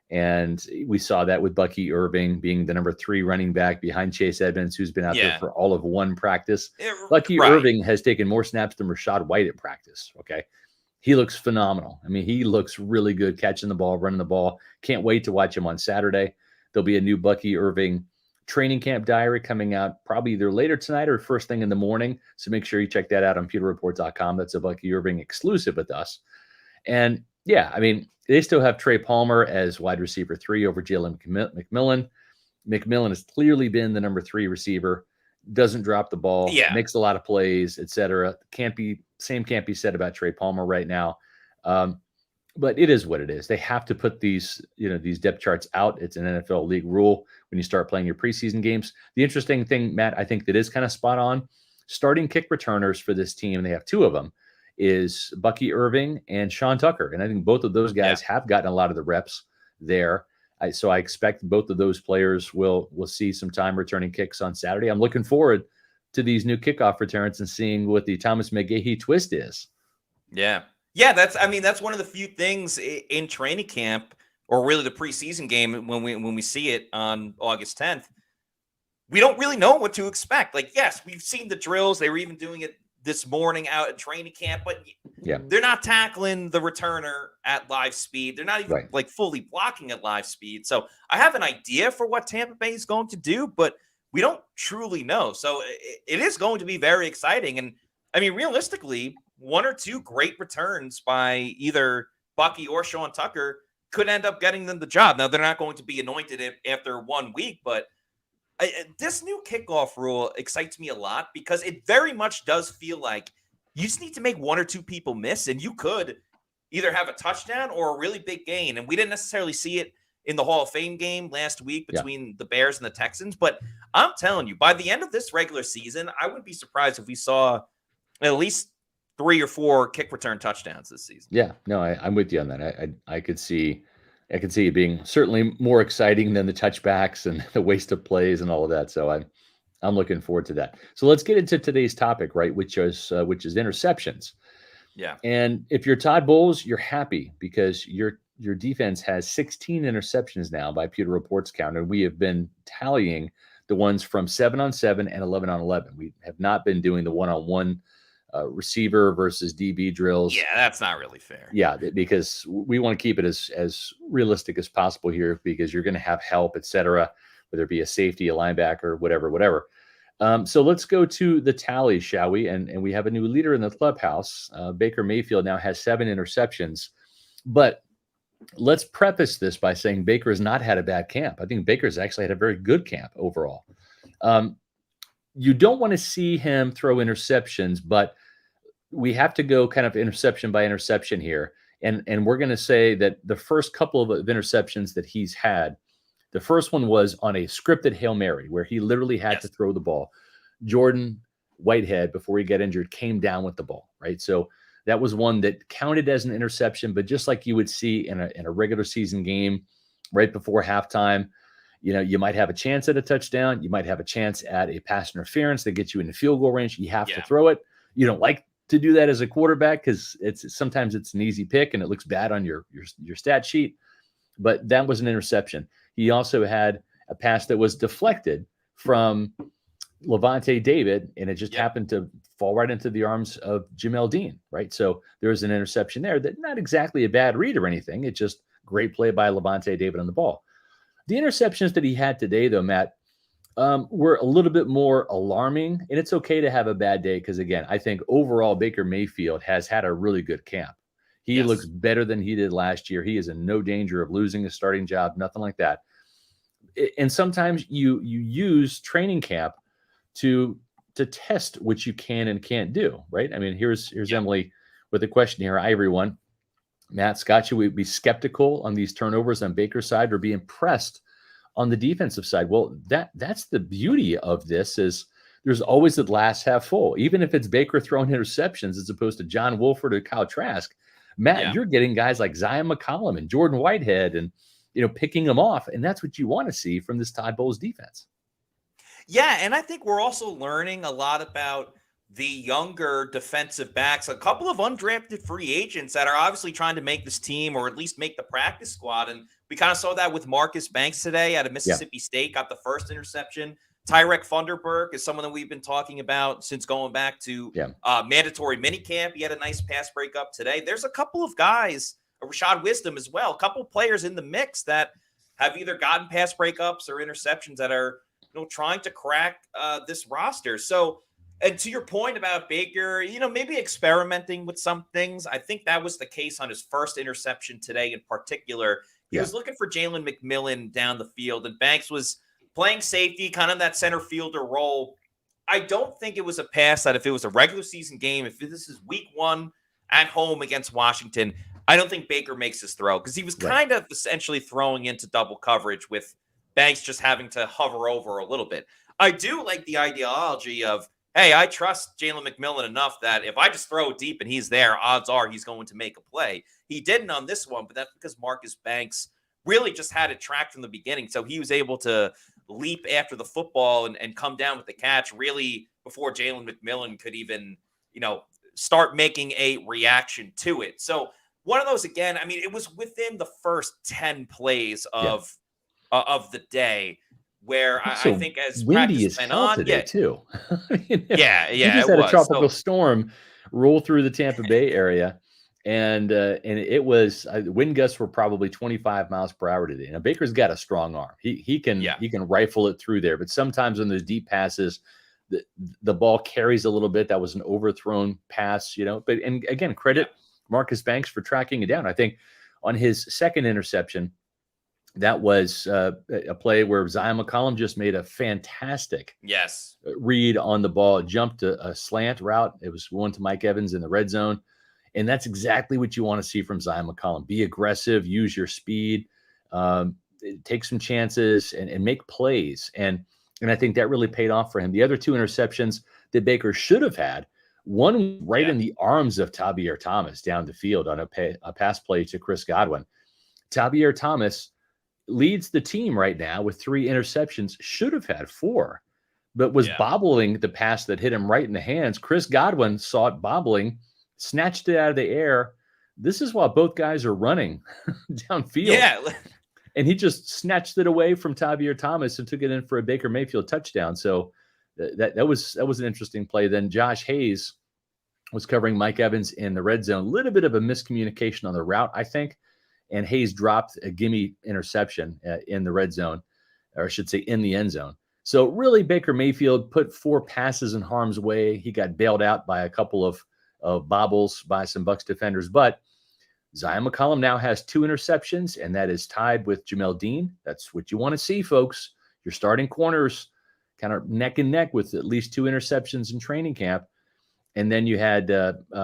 And we saw that with Bucky Irving being the number 3 running back behind Chase Edmonds, who's been out there for all of 1 practice. Bucky Irving has taken more snaps than Rashad White at practice. Okay. He looks phenomenal. I mean, he looks really good catching the ball, running the ball. Can't wait to watch him on Saturday. There'll be a new Bucky Irving training camp diary coming out probably either later tonight or first thing in the morning. So make sure you check that out on pewterreport.com. That's a Bucky Irving exclusive with us. And I mean, they still have Trey Palmer as wide receiver 3 over Jalen McMillan. McMillan has clearly been the number 3 receiver, doesn't drop the ball, makes a lot of plays, etc. Can't be said about Trey Palmer right now. but it is what it is. They have to put these depth charts out. It's an NFL league rule when you start playing your preseason games. The interesting thing, Matt, I think that is kind of spot on. Starting kick returners for this team, they have two of them, is Bucky Irving and Sean Tucker. And I think both of those guys have gotten a lot of the reps there. So I expect both of those players will see some time returning kicks on Saturday. I'm looking forward to these new kickoff returns and seeing what the Thomas McGahee twist is. Yeah. That's one of the few things in training camp, or really the preseason game, when we see it on August 10th. We don't really know what to expect. Like, yes, we've seen the drills. They were even doing it this morning out at training camp, but they're not tackling the returner at live speed. They're not even like fully blocking at live speed. So I have an idea for what Tampa Bay is going to do, but we don't truly know. So it is going to be very exciting. And I mean, realistically, one or two great returns by either Bucky or Sean Tucker could end up getting them the job. Now, they're not going to be anointed after 1 week, but this new kickoff rule excites me a lot because it very much does feel like you just need to make one or two people miss, and you could either have a touchdown or a really big gain. And we didn't necessarily see it in the Hall of Fame game last week between the Bears and the Texans. But I'm telling you, by the end of this regular season, I wouldn't be surprised if we saw at least 3 or 4 kick return touchdowns this season. Yeah, no, I'm with you on that. I could see it being certainly more exciting than the touchbacks and the waste of plays and all of that. So I'm looking forward to that. So let's get into today's topic, right? Which is interceptions. Yeah. And if you're Todd Bowles, you're happy because your defense has 16 interceptions now by Pewter Reports count, and we have been tallying the ones from 7-on-7 and 11-on-11. We have not been doing the 1-on-1 receiver versus DB drills. Yeah, that's not really fair. Yeah, because we want to keep it as realistic as possible here, because you're going to have help, etc., whether it be a safety, a linebacker, whatever. So let's go to the tally, shall we? And we have a new leader in the clubhouse. Baker Mayfield now has 7 interceptions. But let's preface this by saying Baker has not had a bad camp. I think Baker's actually had a very good camp overall. You don't want to see him throw interceptions, but we have to go kind of interception by interception here. And we're going to say that the first couple of interceptions that he's had, the first one was on a scripted Hail Mary where he literally had to throw the ball. Jordan Whitehead, before he got injured, came down with the ball, right? So that was one that counted as an interception, but just like you would see in a regular season game right before halftime, you might have a chance at a touchdown. You might have a chance at a pass interference that gets you in the field goal range. You have to throw it. You don't like to do that as a quarterback because sometimes it's an easy pick and it looks bad on your stat sheet. But that was an interception. He also had a pass that was deflected from Levante David, and it just happened to fall right into the arms of Jamel Dean, right? So there was an interception there that not exactly a bad read or anything. It's just great play by Levante David on the ball. The interceptions that he had today, though, Matt, were a little bit more alarming, and it's okay to have a bad day because, again, I think overall Baker Mayfield has had a really good camp. He looks better than he did last year. He is in no danger of losing a starting job, nothing like that. And sometimes you use training camp to test what you can and can't do, right? I mean, here's Emily with a question here. Hi, everyone. Matt, Scott, should we be skeptical on these turnovers on Baker's side or be impressed on the defensive side? Well, that's the beauty of this is there's always the glass half full. Even if it's Baker throwing interceptions as opposed to John Wolford or Kyle Trask, Matt, you're getting guys like Zion McCollum and Jordan Whitehead and, picking them off. And that's what you want to see from this Todd Bowles defense. Yeah, and I think we're also learning a lot about the younger defensive backs, a couple of undrafted free agents that are obviously trying to make this team or at least make the practice squad. And we kind of saw that with Marcus Banks today out of Mississippi State, got the first interception. Tyrek Funderburk is someone that we've been talking about since going back to mandatory minicamp. He had a nice pass breakup today. There's a couple of guys, Rashad Wisdom as well, a couple of players in the mix that have either gotten pass breakups or interceptions that are trying to crack this roster. So, and to your point about Baker, maybe experimenting with some things. I think that was the case on his first interception today in particular. He was looking for Jalen McMillan down the field, and Banks was playing safety, kind of that center fielder role. I don't think it was a pass that if it was a regular season game, if this is week 1 at home against Washington, I don't think Baker makes his throw because he was Right. kind of essentially throwing into double coverage with Banks just having to hover over a little bit. I do like the ideology of, hey, I trust Jalen McMillan enough that if I just throw it deep and he's there, odds are he's going to make a play. He didn't on this one, but that's because Marcus Banks really just had it tracked from the beginning. So he was able to leap after the football and come down with the catch really before Jalen McMillan could even, start making a reaction to it. So one of those again, I mean, it was within the first 10 plays Yeah. of the day where I Also, think as windy practice as went hell on, today too. I mean, we yeah, just it had a was. tropical storm roll through the Tampa Bay area, and it was the wind gusts were probably 25 miles per hour today. Now Baker's got a strong arm. He can Yeah, rifle it through there, but sometimes on those deep passes, the ball carries a little bit. That was an overthrown pass, But and again, credit Marcus Banks for tracking it down. I think on his second interception. That was a play where Zion McCollum just made a fantastic yes, read on the ball. It jumped a slant route. It was one to Mike Evans in the red zone. And that's exactly what you want to see from Zion McCollum. Be aggressive, use your speed, take some chances, and make plays. And I think that really paid off for him. The other two interceptions that Baker should have had, one right in the arms of Tabier Thomas down the field on a pass play to Chris Godwin. Tabier Thomas leads the team right now with 3 interceptions, should have had 4, but was bobbling the pass that hit him right in the hands. Chris Godwin saw it bobbling, snatched it out of the air. This is while both guys are running downfield. Yeah. And he just snatched it away from Tavier Thomas and took it in for a Baker Mayfield touchdown. So that was an interesting play. Then Josh Hayes was covering Mike Evans in the red zone. A little bit of a miscommunication on the route, I think. And Hayes dropped a gimme interception in the red zone, or I should say in the end zone. So really Baker Mayfield put 4 passes in harm's way. He got bailed out by a couple of bobbles by some Bucs defenders. But Zion McCollum now has 2 interceptions, and that is tied with Jamel Dean. That's what you want to see, folks. Your starting corners kind of neck and neck with at least 2 interceptions in training camp. And then you had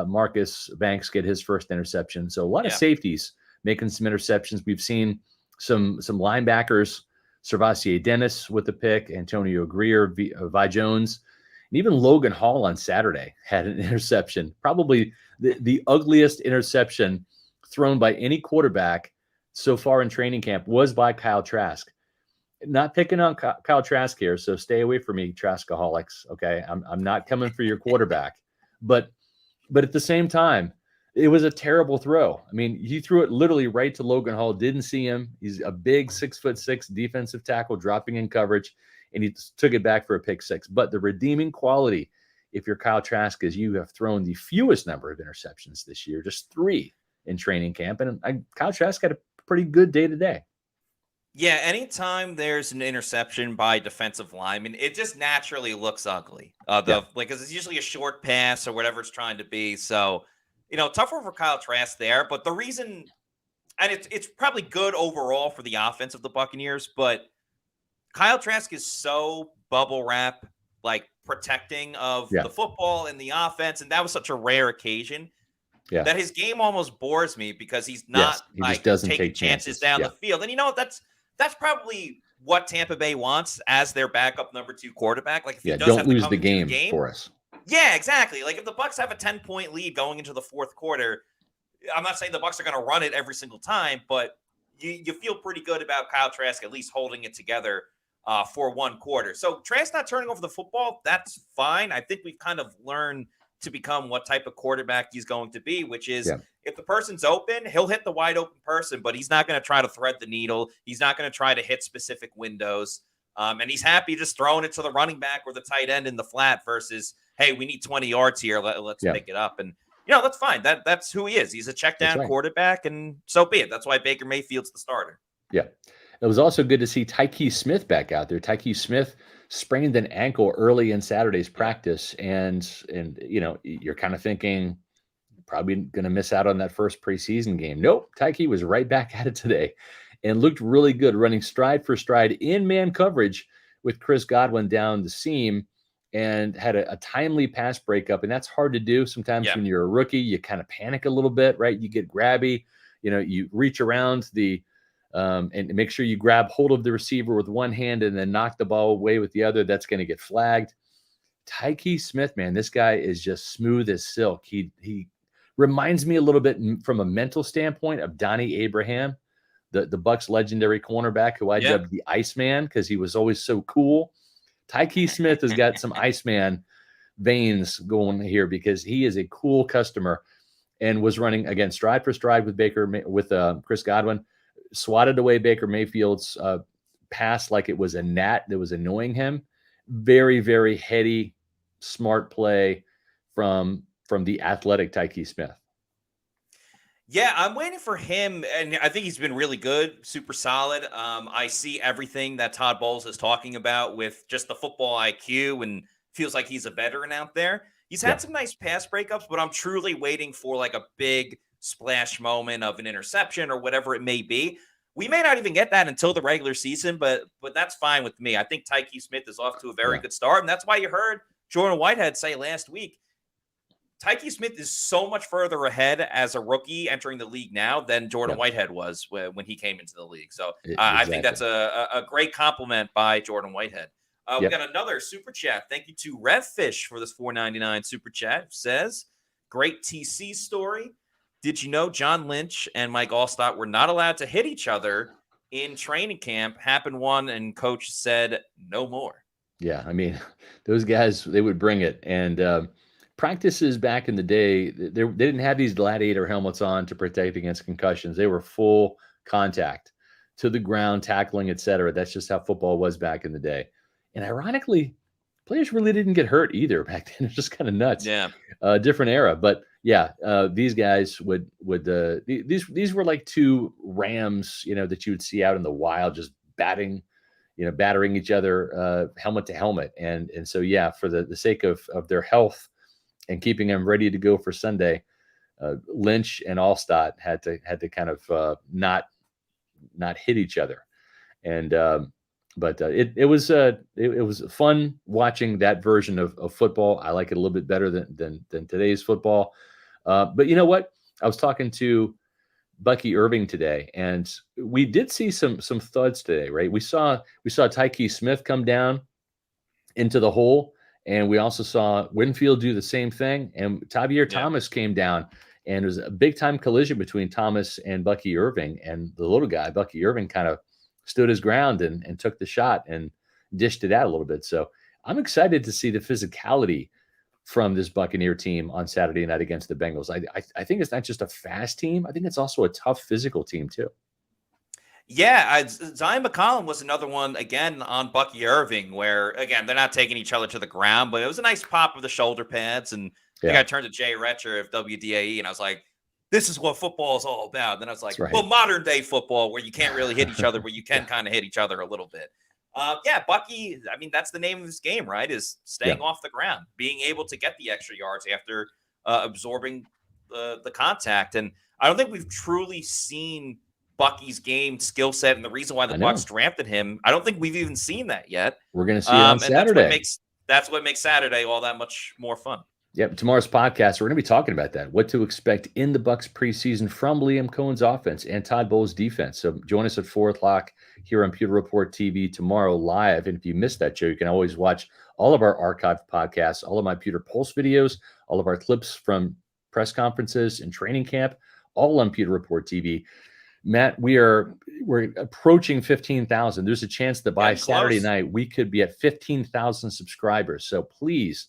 Marcus Banks get his first interception. So a lot of safeties making some interceptions. We've seen some linebackers, Servassier Dennis with the pick, Antonio Greer, Vi Jones, and even Logan Hall on Saturday had an interception. Probably the ugliest interception thrown by any quarterback so far in training camp was by Kyle Trask. Not picking on Kyle Trask here, so stay away from me, Traskaholics. Okay, I'm not coming for your quarterback, but at the same time, it was a terrible throw. I mean, he threw it literally right to Logan Hall, didn't see him. He's a big 6'6" defensive tackle dropping in coverage, and he took it back for a pick 6. But the redeeming quality, if you're Kyle Trask, is you have thrown the fewest number of interceptions this year, just 3 in training camp. And Kyle Trask had a pretty good day today. Yeah, anytime there's an interception by defensive lineman, it just naturally looks ugly. Because it's usually a short pass or whatever it's trying to be. So, tougher for Kyle Trask there. But the reason, and it's probably good overall for the offense of the Buccaneers, but Kyle Trask is so bubble wrap, like protecting of the football and the offense. And that was such a rare occasion that his game almost bores me because he's not he just doesn't taking take chances down the field. And that's probably what Tampa Bay wants as their backup number 2 quarterback. Like if he does don't have lose to come the into game for us. Yeah, exactly. Like if the Bucs have a 10-point lead going into the 4th quarter, I'm not saying the Bucs are going to run it every single time, but you feel pretty good about Kyle Trask at least holding it together for 1 quarter. So Trask not turning over the football, that's fine. I think we've kind of learned to become what type of quarterback he's going to be, which is if the person's open, he'll hit the wide open person, but he's not going to try to thread the needle. He's not going to try to hit specific windows. And he's happy just throwing it to the running back or the tight end in the flat versus, hey, we need 20 yards here. Let's pick it up. And, that's fine. That's who he is. He's a check down quarterback, and so be it. That's why Baker Mayfield's the starter. Yeah. It was also good to see Tyke Smith back out there. Tyke Smith sprained an ankle early in Saturday's practice. And you're kind of thinking probably going to miss out on that first preseason game. Nope. Tyke was right back at it today and looked really good, running stride for stride in man coverage with Chris Godwin down the seam. and had a timely pass breakup. And that's hard to do sometimes Yeah. when you're a rookie. You kind of panic a little bit, right? You get grabby, you reach around and make sure you grab hold of the receiver with one hand and then knock the ball away with the other. That's going to get flagged. Tyke Smith, man, this guy is just smooth as silk. He reminds me a little bit from a mental standpoint of Donnie Abraham, the Bucs legendary cornerback who I dubbed the Iceman because he was always so cool. Tyke Smith has got some Iceman veins going here because he is a cool customer and was running again stride for stride with Chris Godwin, swatted away Baker Mayfield's pass like it was a gnat that was annoying him. Very, very heady, smart play from the athletic Tyke Smith. Yeah, I'm waiting for him, and I think he's been really good, super solid. I see everything that Todd Bowles is talking about with just the football IQ, and feels like he's a veteran out there. He's had some nice pass breakups, but I'm truly waiting for like a big splash moment of an interception or whatever it may be. We may not even get that until the regular season, but that's fine with me. I think Tyke Smith is off to a very good start, and that's why you heard Jordan Whitehead say last week, Tyke Smith is so much further ahead as a rookie entering the league now than Jordan Whitehead was when he came into the league. So I think that's a great compliment by Jordan Whitehead. We got another super chat. Thank you to Revfish for this $4.99 super chat. It says, great TC story. Did you know John Lynch and Mike Allstott were not allowed to hit each other in training camp? Happened one, and coach said no more. Yeah, I mean, those guys, they would bring it. And practices back in the day, they didn't have these gladiator helmets on to protect against concussions. They were full contact to the ground, tackling, etc. That's just how football was back in the day. And ironically, players really didn't get hurt either back then. It's just kind of nuts. Yeah. Different era. But yeah, these guys would these were like two rams, that you would see out in the wild, just battering each other helmet to helmet. And so, yeah, for the sake of their health and keeping them ready to go for Sunday, Lynch and Allstott had to kind of not hit each other. And but it was fun watching that version of football. I like it a little bit better than today's football. But you know what? I was talking to Bucky Irving today, and we did see some thuds today, right? We saw Tyke Smith come down into the hole, and we also saw Winfield do the same thing. And Tavierre Thomas came down, and it was a big time collision between Thomas and Bucky Irving. And the little guy, Bucky Irving, kind of stood his ground and took the shot and dished it out a little bit. So I'm excited to see the physicality from this Buccaneer team on Saturday night against the Bengals. I think it's not just a fast team. I think it's also a tough physical team too. Yeah, Zion McCollum was another one, again, on Bucky Irving, where, again, they're not taking each other to the ground, but it was a nice pop of the shoulder pads. And I think I turned to Jay Retcher of WDAE, and I was like, this is what football is all about. And then I was like, well, modern day football, where you can't really hit each other, where you can kind of hit each other a little bit. Bucky, I mean, that's the name of this game, right? Is staying off the ground, being able to get the extra yards after absorbing the contact. And I don't think we've truly seen Bucky's game skill set, and the reason why the Bucs drafted him, I don't think we've even seen that yet. We're going to see it on Saturday. That's what makes Saturday all that much more fun. Yep. Tomorrow's podcast, we're going to be talking about that. What to expect in the Bucs preseason from Liam Cohen's offense and Todd Bowles' defense. So join us at 4:00 here on Pewter Report TV tomorrow live. And if you missed that show, you can always watch all of our archived podcasts, all of my Pewter Pulse videos, all of our clips from press conferences and training camp, all on Pewter Report TV. Matt, we're approaching 15,000. There's a chance that by Saturday night, we could be at 15,000 subscribers. So please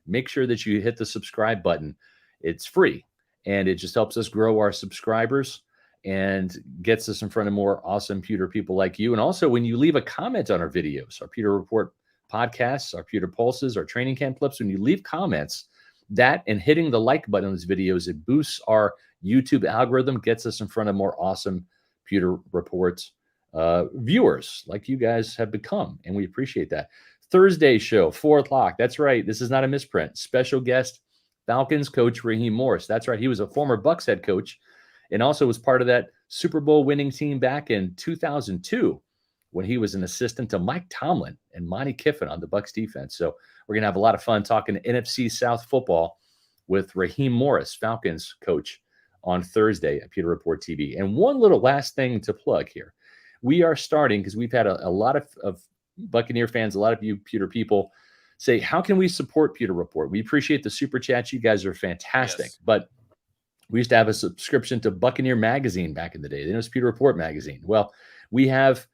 make sure that you hit the subscribe button. It's free, and it just helps us grow our subscribers and gets us in front of more awesome Pewter people like you. And also, when you leave a comment on our videos, our Pewter Report podcasts, our Pewter Pulses, our training camp clips, when you leave comments, that and hitting the like button on these videos, it boosts our YouTube algorithm, gets us in front of more awesome Pewter Reports viewers like you guys have become, and we appreciate that. Thursday show, 4:00. That's right. This is not a misprint. Special guest, Falcons coach Raheem Morris. That's right. He was a former Bucs head coach and also was part of that Super Bowl winning team back in 2002 when he was an assistant to Mike Tomlin and Monty Kiffin on the Bucs defense. So we're going to have a lot of fun talking NFC South football with Raheem Morris, Falcons coach, on Thursday at Pewter Report TV. And one little last thing to plug here. We are starting, because we've had a lot of Buccaneer fans, a lot of you Pewter people say, how can we support Pewter Report? We appreciate the super chats. You guys are fantastic. Yes. But we used to have a subscription to Buccaneer magazine back in the day. Then it was Pewter Report magazine. Well, we have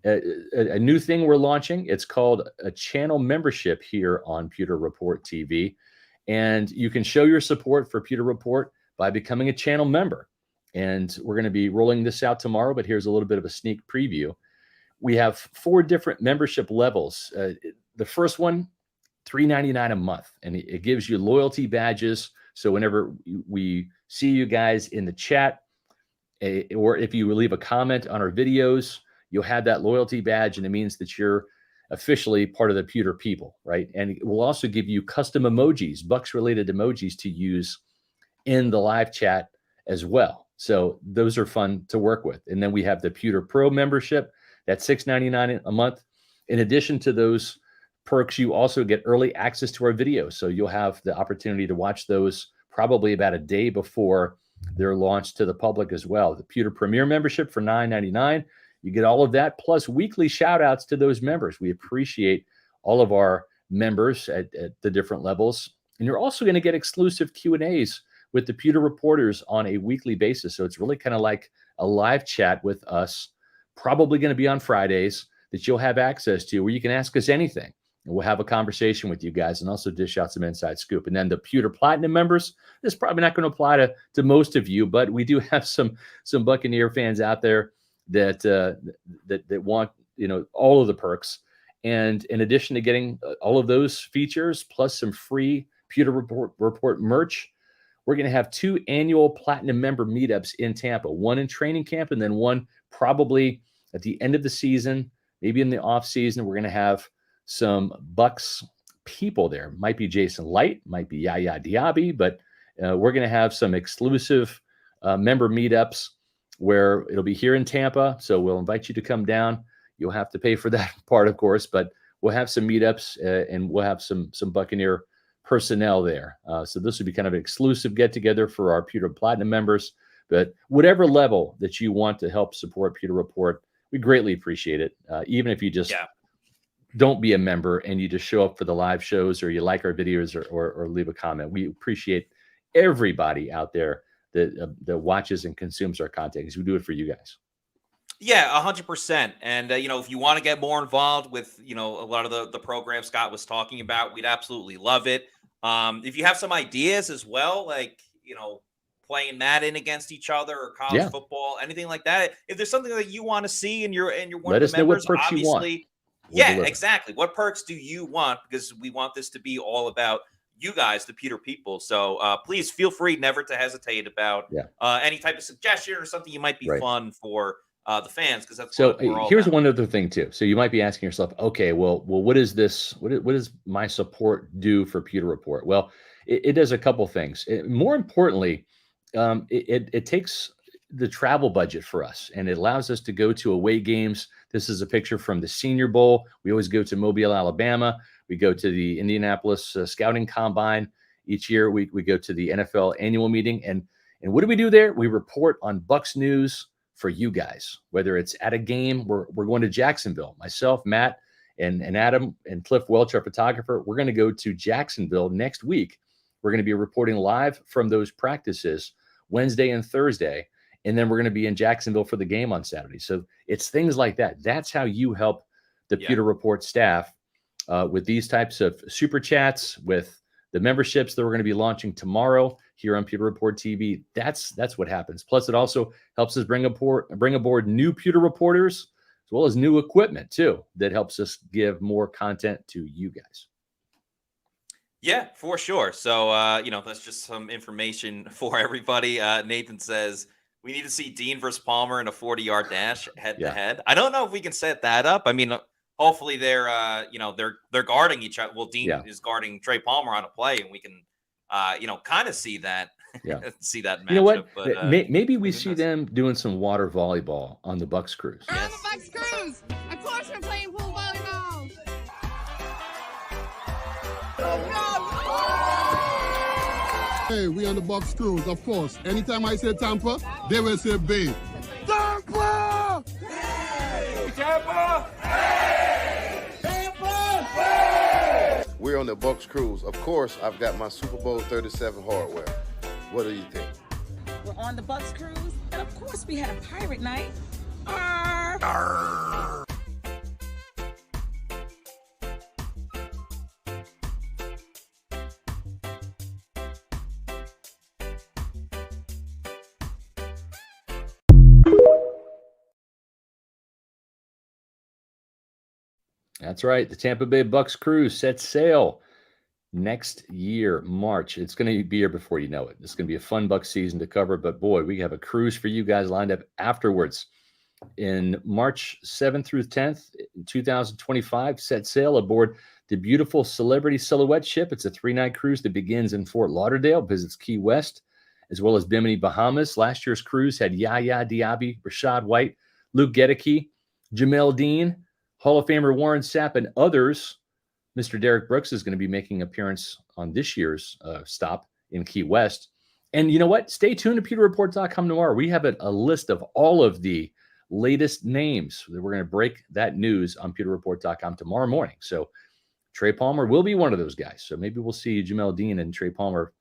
a new thing we're launching. It's called a channel membership here on Pewter Report TV. And you can show your support for Pewter Report by becoming a channel member. And we're going to be rolling this out tomorrow, but here's a little bit of a sneak preview. We have 4 different membership levels. The first one, $3.99 a month, and it gives you loyalty badges. So whenever we see you guys in the chat, or if you leave a comment on our videos, you'll have that loyalty badge, and it means that you're officially part of the Pewter people, right? And it will also give you custom emojis, Bucs-related emojis to use in the live chat as well. So those are fun to work with. And then we have the Pewter Pro membership. That's $6.99 a month. In addition to those perks, you also get early access to our videos. So you'll have the opportunity to watch those probably about a day before they're launched to the public as well. The Pewter Premier membership for $9.99. You get all of that, plus weekly shout outs to those members. We appreciate all of our members at the different levels. And you're also going to get exclusive Q&As with the Pewter reporters on a weekly basis. So it's really kind of like a live chat with us, probably going to be on Fridays, that you'll have access to, where you can ask us anything. And we'll have a conversation with you guys and also dish out some inside scoop. And then the Pewter Platinum members, this is probably not going to apply to most of you, but we do have some Buccaneer fans out there that want, all of the perks. And in addition to getting all of those features, plus some free Pewter Report merch, we're going to have 2 annual Platinum member meetups in Tampa, one in training camp and then one probably at the end of the season, maybe in the off season. We're going to have some Bucs people there. Might be Jason Light, might be Yaya Diaby, but we're going to have some exclusive member meetups where it'll be here in Tampa. So we'll invite you to come down. You'll have to pay for that part, of course, but we'll have some meetups and we'll have some Buccaneer personnel there. So this would be kind of an exclusive get together for our Pewter Platinum members. But whatever level that you want to help support Pewter Report, we greatly appreciate it. Even if you just don't be a member and you just show up for the live shows, or you like our videos, or leave a comment. We appreciate everybody out there that watches and consumes our content, because we do it for you guys. Yeah, 100%. And, if you want to get more involved with, a lot of the program Scott was talking about, we'd absolutely love it. If you have some ideas as well, like, playing Madden against each other, or college football, anything like that. If there's something that you want to see and you're one Let of us the know members, what perks you want. obviously, We'll deliver. exactly. What perks do you want? Because we want this to be all about you guys, the Pewter people. So please feel free never to hesitate about any type of suggestion or something you might be fun for the fans, because that's so. What we're all here's about. one other thing too. So you might be asking yourself, okay, well, what is this? What does my support do for Pewter Report? Well, it does a couple things. More importantly, it takes the travel budget for us, and it allows us to go to away games. This is a picture from the Senior Bowl. We always go to Mobile, Alabama. We go to the Indianapolis Scouting Combine. Each year we go to the NFL annual meeting. And what do we do there? We report on Bucs news for you guys, whether it's at a game. We're going to Jacksonville. Myself, Matt, and Adam, and Cliff Welch, our photographer, we're going to go to Jacksonville next week. We're going to be reporting live from those practices Wednesday and Thursday. And then we're going to be in Jacksonville for the game on Saturday. So it's things like that. That's how you help the Pewter Report staff with these types of super chats, with the memberships that we're going to be launching tomorrow here on Pewter Report TV. That's what happens. Plus, it also helps us bring aboard new Pewter reporters, as well as new equipment too, that helps us give more content to you guys. Yeah, for sure. So, that's just some information for everybody. Nathan says, we need to see Dean versus Palmer in a 40-yard dash head-to-head. I don't know if we can set that up. I mean, hopefully they're guarding each other. Well, Dean is guarding Trey Palmer on a play, and we can, kind of see that. See that matchup. You know what? But, maybe we see them doing some water volleyball on the Bucs cruise. On the Bucs cruise. Hey, we on the Bucs cruise, of course. Anytime I say Tampa, they will say Bay. Tampa! Hey! Tampa! Hey! Tampa! Hey! We're on the Bucs cruise. Of course, I've got my Super Bowl 37 hardware. What do you think? We're on the Bucs cruise, and of course we had a pirate night. Arr! Arr! That's right. The Tampa Bay Bucks cruise sets sail next year, March. It's going to be here before you know it. It's going to be a fun Bucs season to cover, but boy, we have a cruise for you guys lined up afterwards. In March 7th through 10th, 2025, set sail aboard the beautiful Celebrity Silhouette ship. It's a 3-night cruise that begins in Fort Lauderdale, visits Key West, as well as Bimini, Bahamas. Last year's cruise had Yaya Diaby, Rashad White, Luke Gedeke, Jamel Dean, Hall of Famer Warren Sapp, and others. Mr. Derek Brooks is going to be making an appearance on this year's stop in Key West. And you know what? Stay tuned to pewterreport.com tomorrow. We have a list of all of the latest names. We're going to break that news on pewterreport.com tomorrow morning. So Trey Palmer will be one of those guys. So maybe we'll see Jamel Dean and Trey Palmer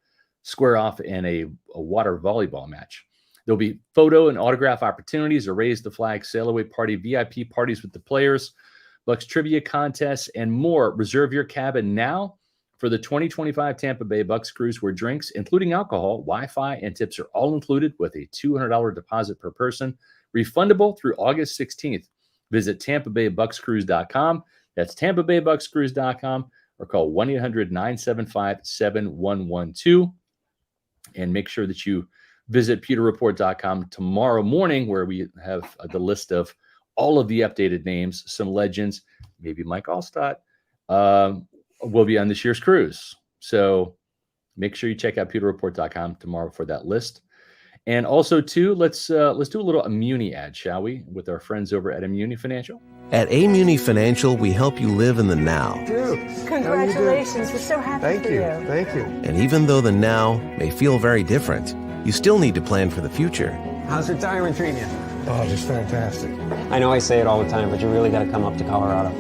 square off in a water volleyball match. There'll be photo and autograph opportunities, a raise the flag sail away party, VIP parties with the players, Bucs trivia contests, and more. Reserve your cabin now for the 2025 Tampa Bay Bucs cruise, where drinks, including alcohol, Wi-Fi, and tips are all included with a $200 deposit per person, refundable through August 16th. Visit TampaBayBucsCruise.com. That's TampaBayBucsCruise.com, or call 1-800-975-7112. And make sure that you visit PewterReport.com tomorrow morning, where we have the list of all of the updated names, some legends, maybe Mike Allstott will be on this year's cruise. So make sure you check out PewterReport.com tomorrow for that list. And also, too, let's do a little Immuni ad, shall we, with our friends over at Immuni Financial. At Immuni Financial, we help you live in the now. Dude, Congratulations. We're so happy for you. Thank you. And even though the now may feel very different, you still need to plan for the future. How's retirement treating you? Oh, just fantastic. I know I say it all the time, but you really got to come up to Colorado.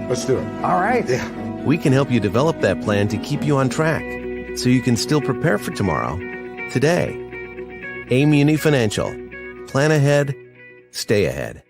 Let's do it. All right. Yeah. We can help you develop that plan to keep you on track, so you can still prepare for tomorrow, today. Immuni Financial. Plan ahead, stay ahead.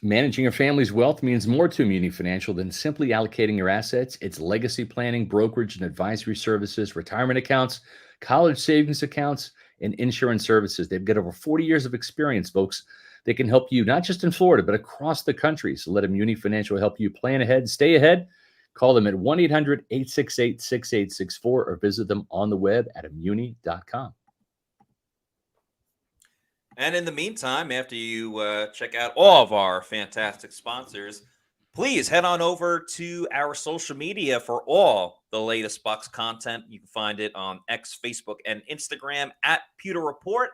Managing your family's wealth means more to Immuni Financial than simply allocating your assets. It's legacy planning, brokerage and advisory services, retirement accounts, college savings accounts, and insurance services. They've got over 40 years of experience, folks. They can help you not just in Florida, but across the country. So let Immuni Financial help you plan ahead, stay ahead. Call them at 1-800-868-6864 or visit them on the web at immuni.com. And in the meantime, after you check out all of our fantastic sponsors, please head on over to our social media for all the latest Bucs content. You can find it on X, Facebook, and Instagram at Pewter Report.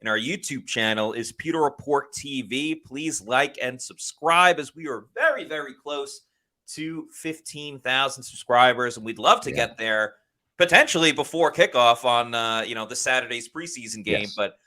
And our YouTube channel is Pewter Report TV. Please like and subscribe, as we are very, very close to 15,000 subscribers. And we'd love to get there potentially before kickoff on, the Saturday's preseason game. Yes. But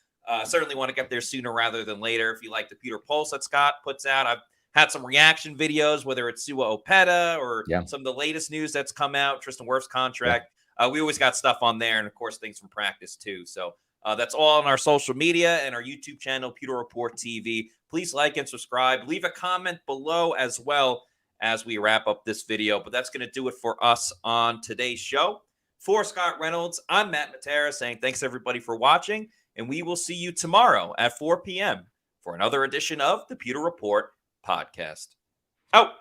certainly want to get there sooner rather than later. If you like the Pewter Pulse that Scott puts out, I've had some reaction videos, whether it's Sua Opeta or some of the latest news that's come out, Tristan Wirfs' contract. We always got stuff on there, and of course things from practice too. So that's all on our social media and our YouTube channel, Pewter Report TV. Please like and subscribe. Leave a comment below as well as we wrap up this video. But that's going to do it for us on today's show. For Scott Reynolds, I'm Matt Matera saying thanks everybody for watching, and we will see you tomorrow at 4 p.m. for another edition of the Pewter Report podcast. Out.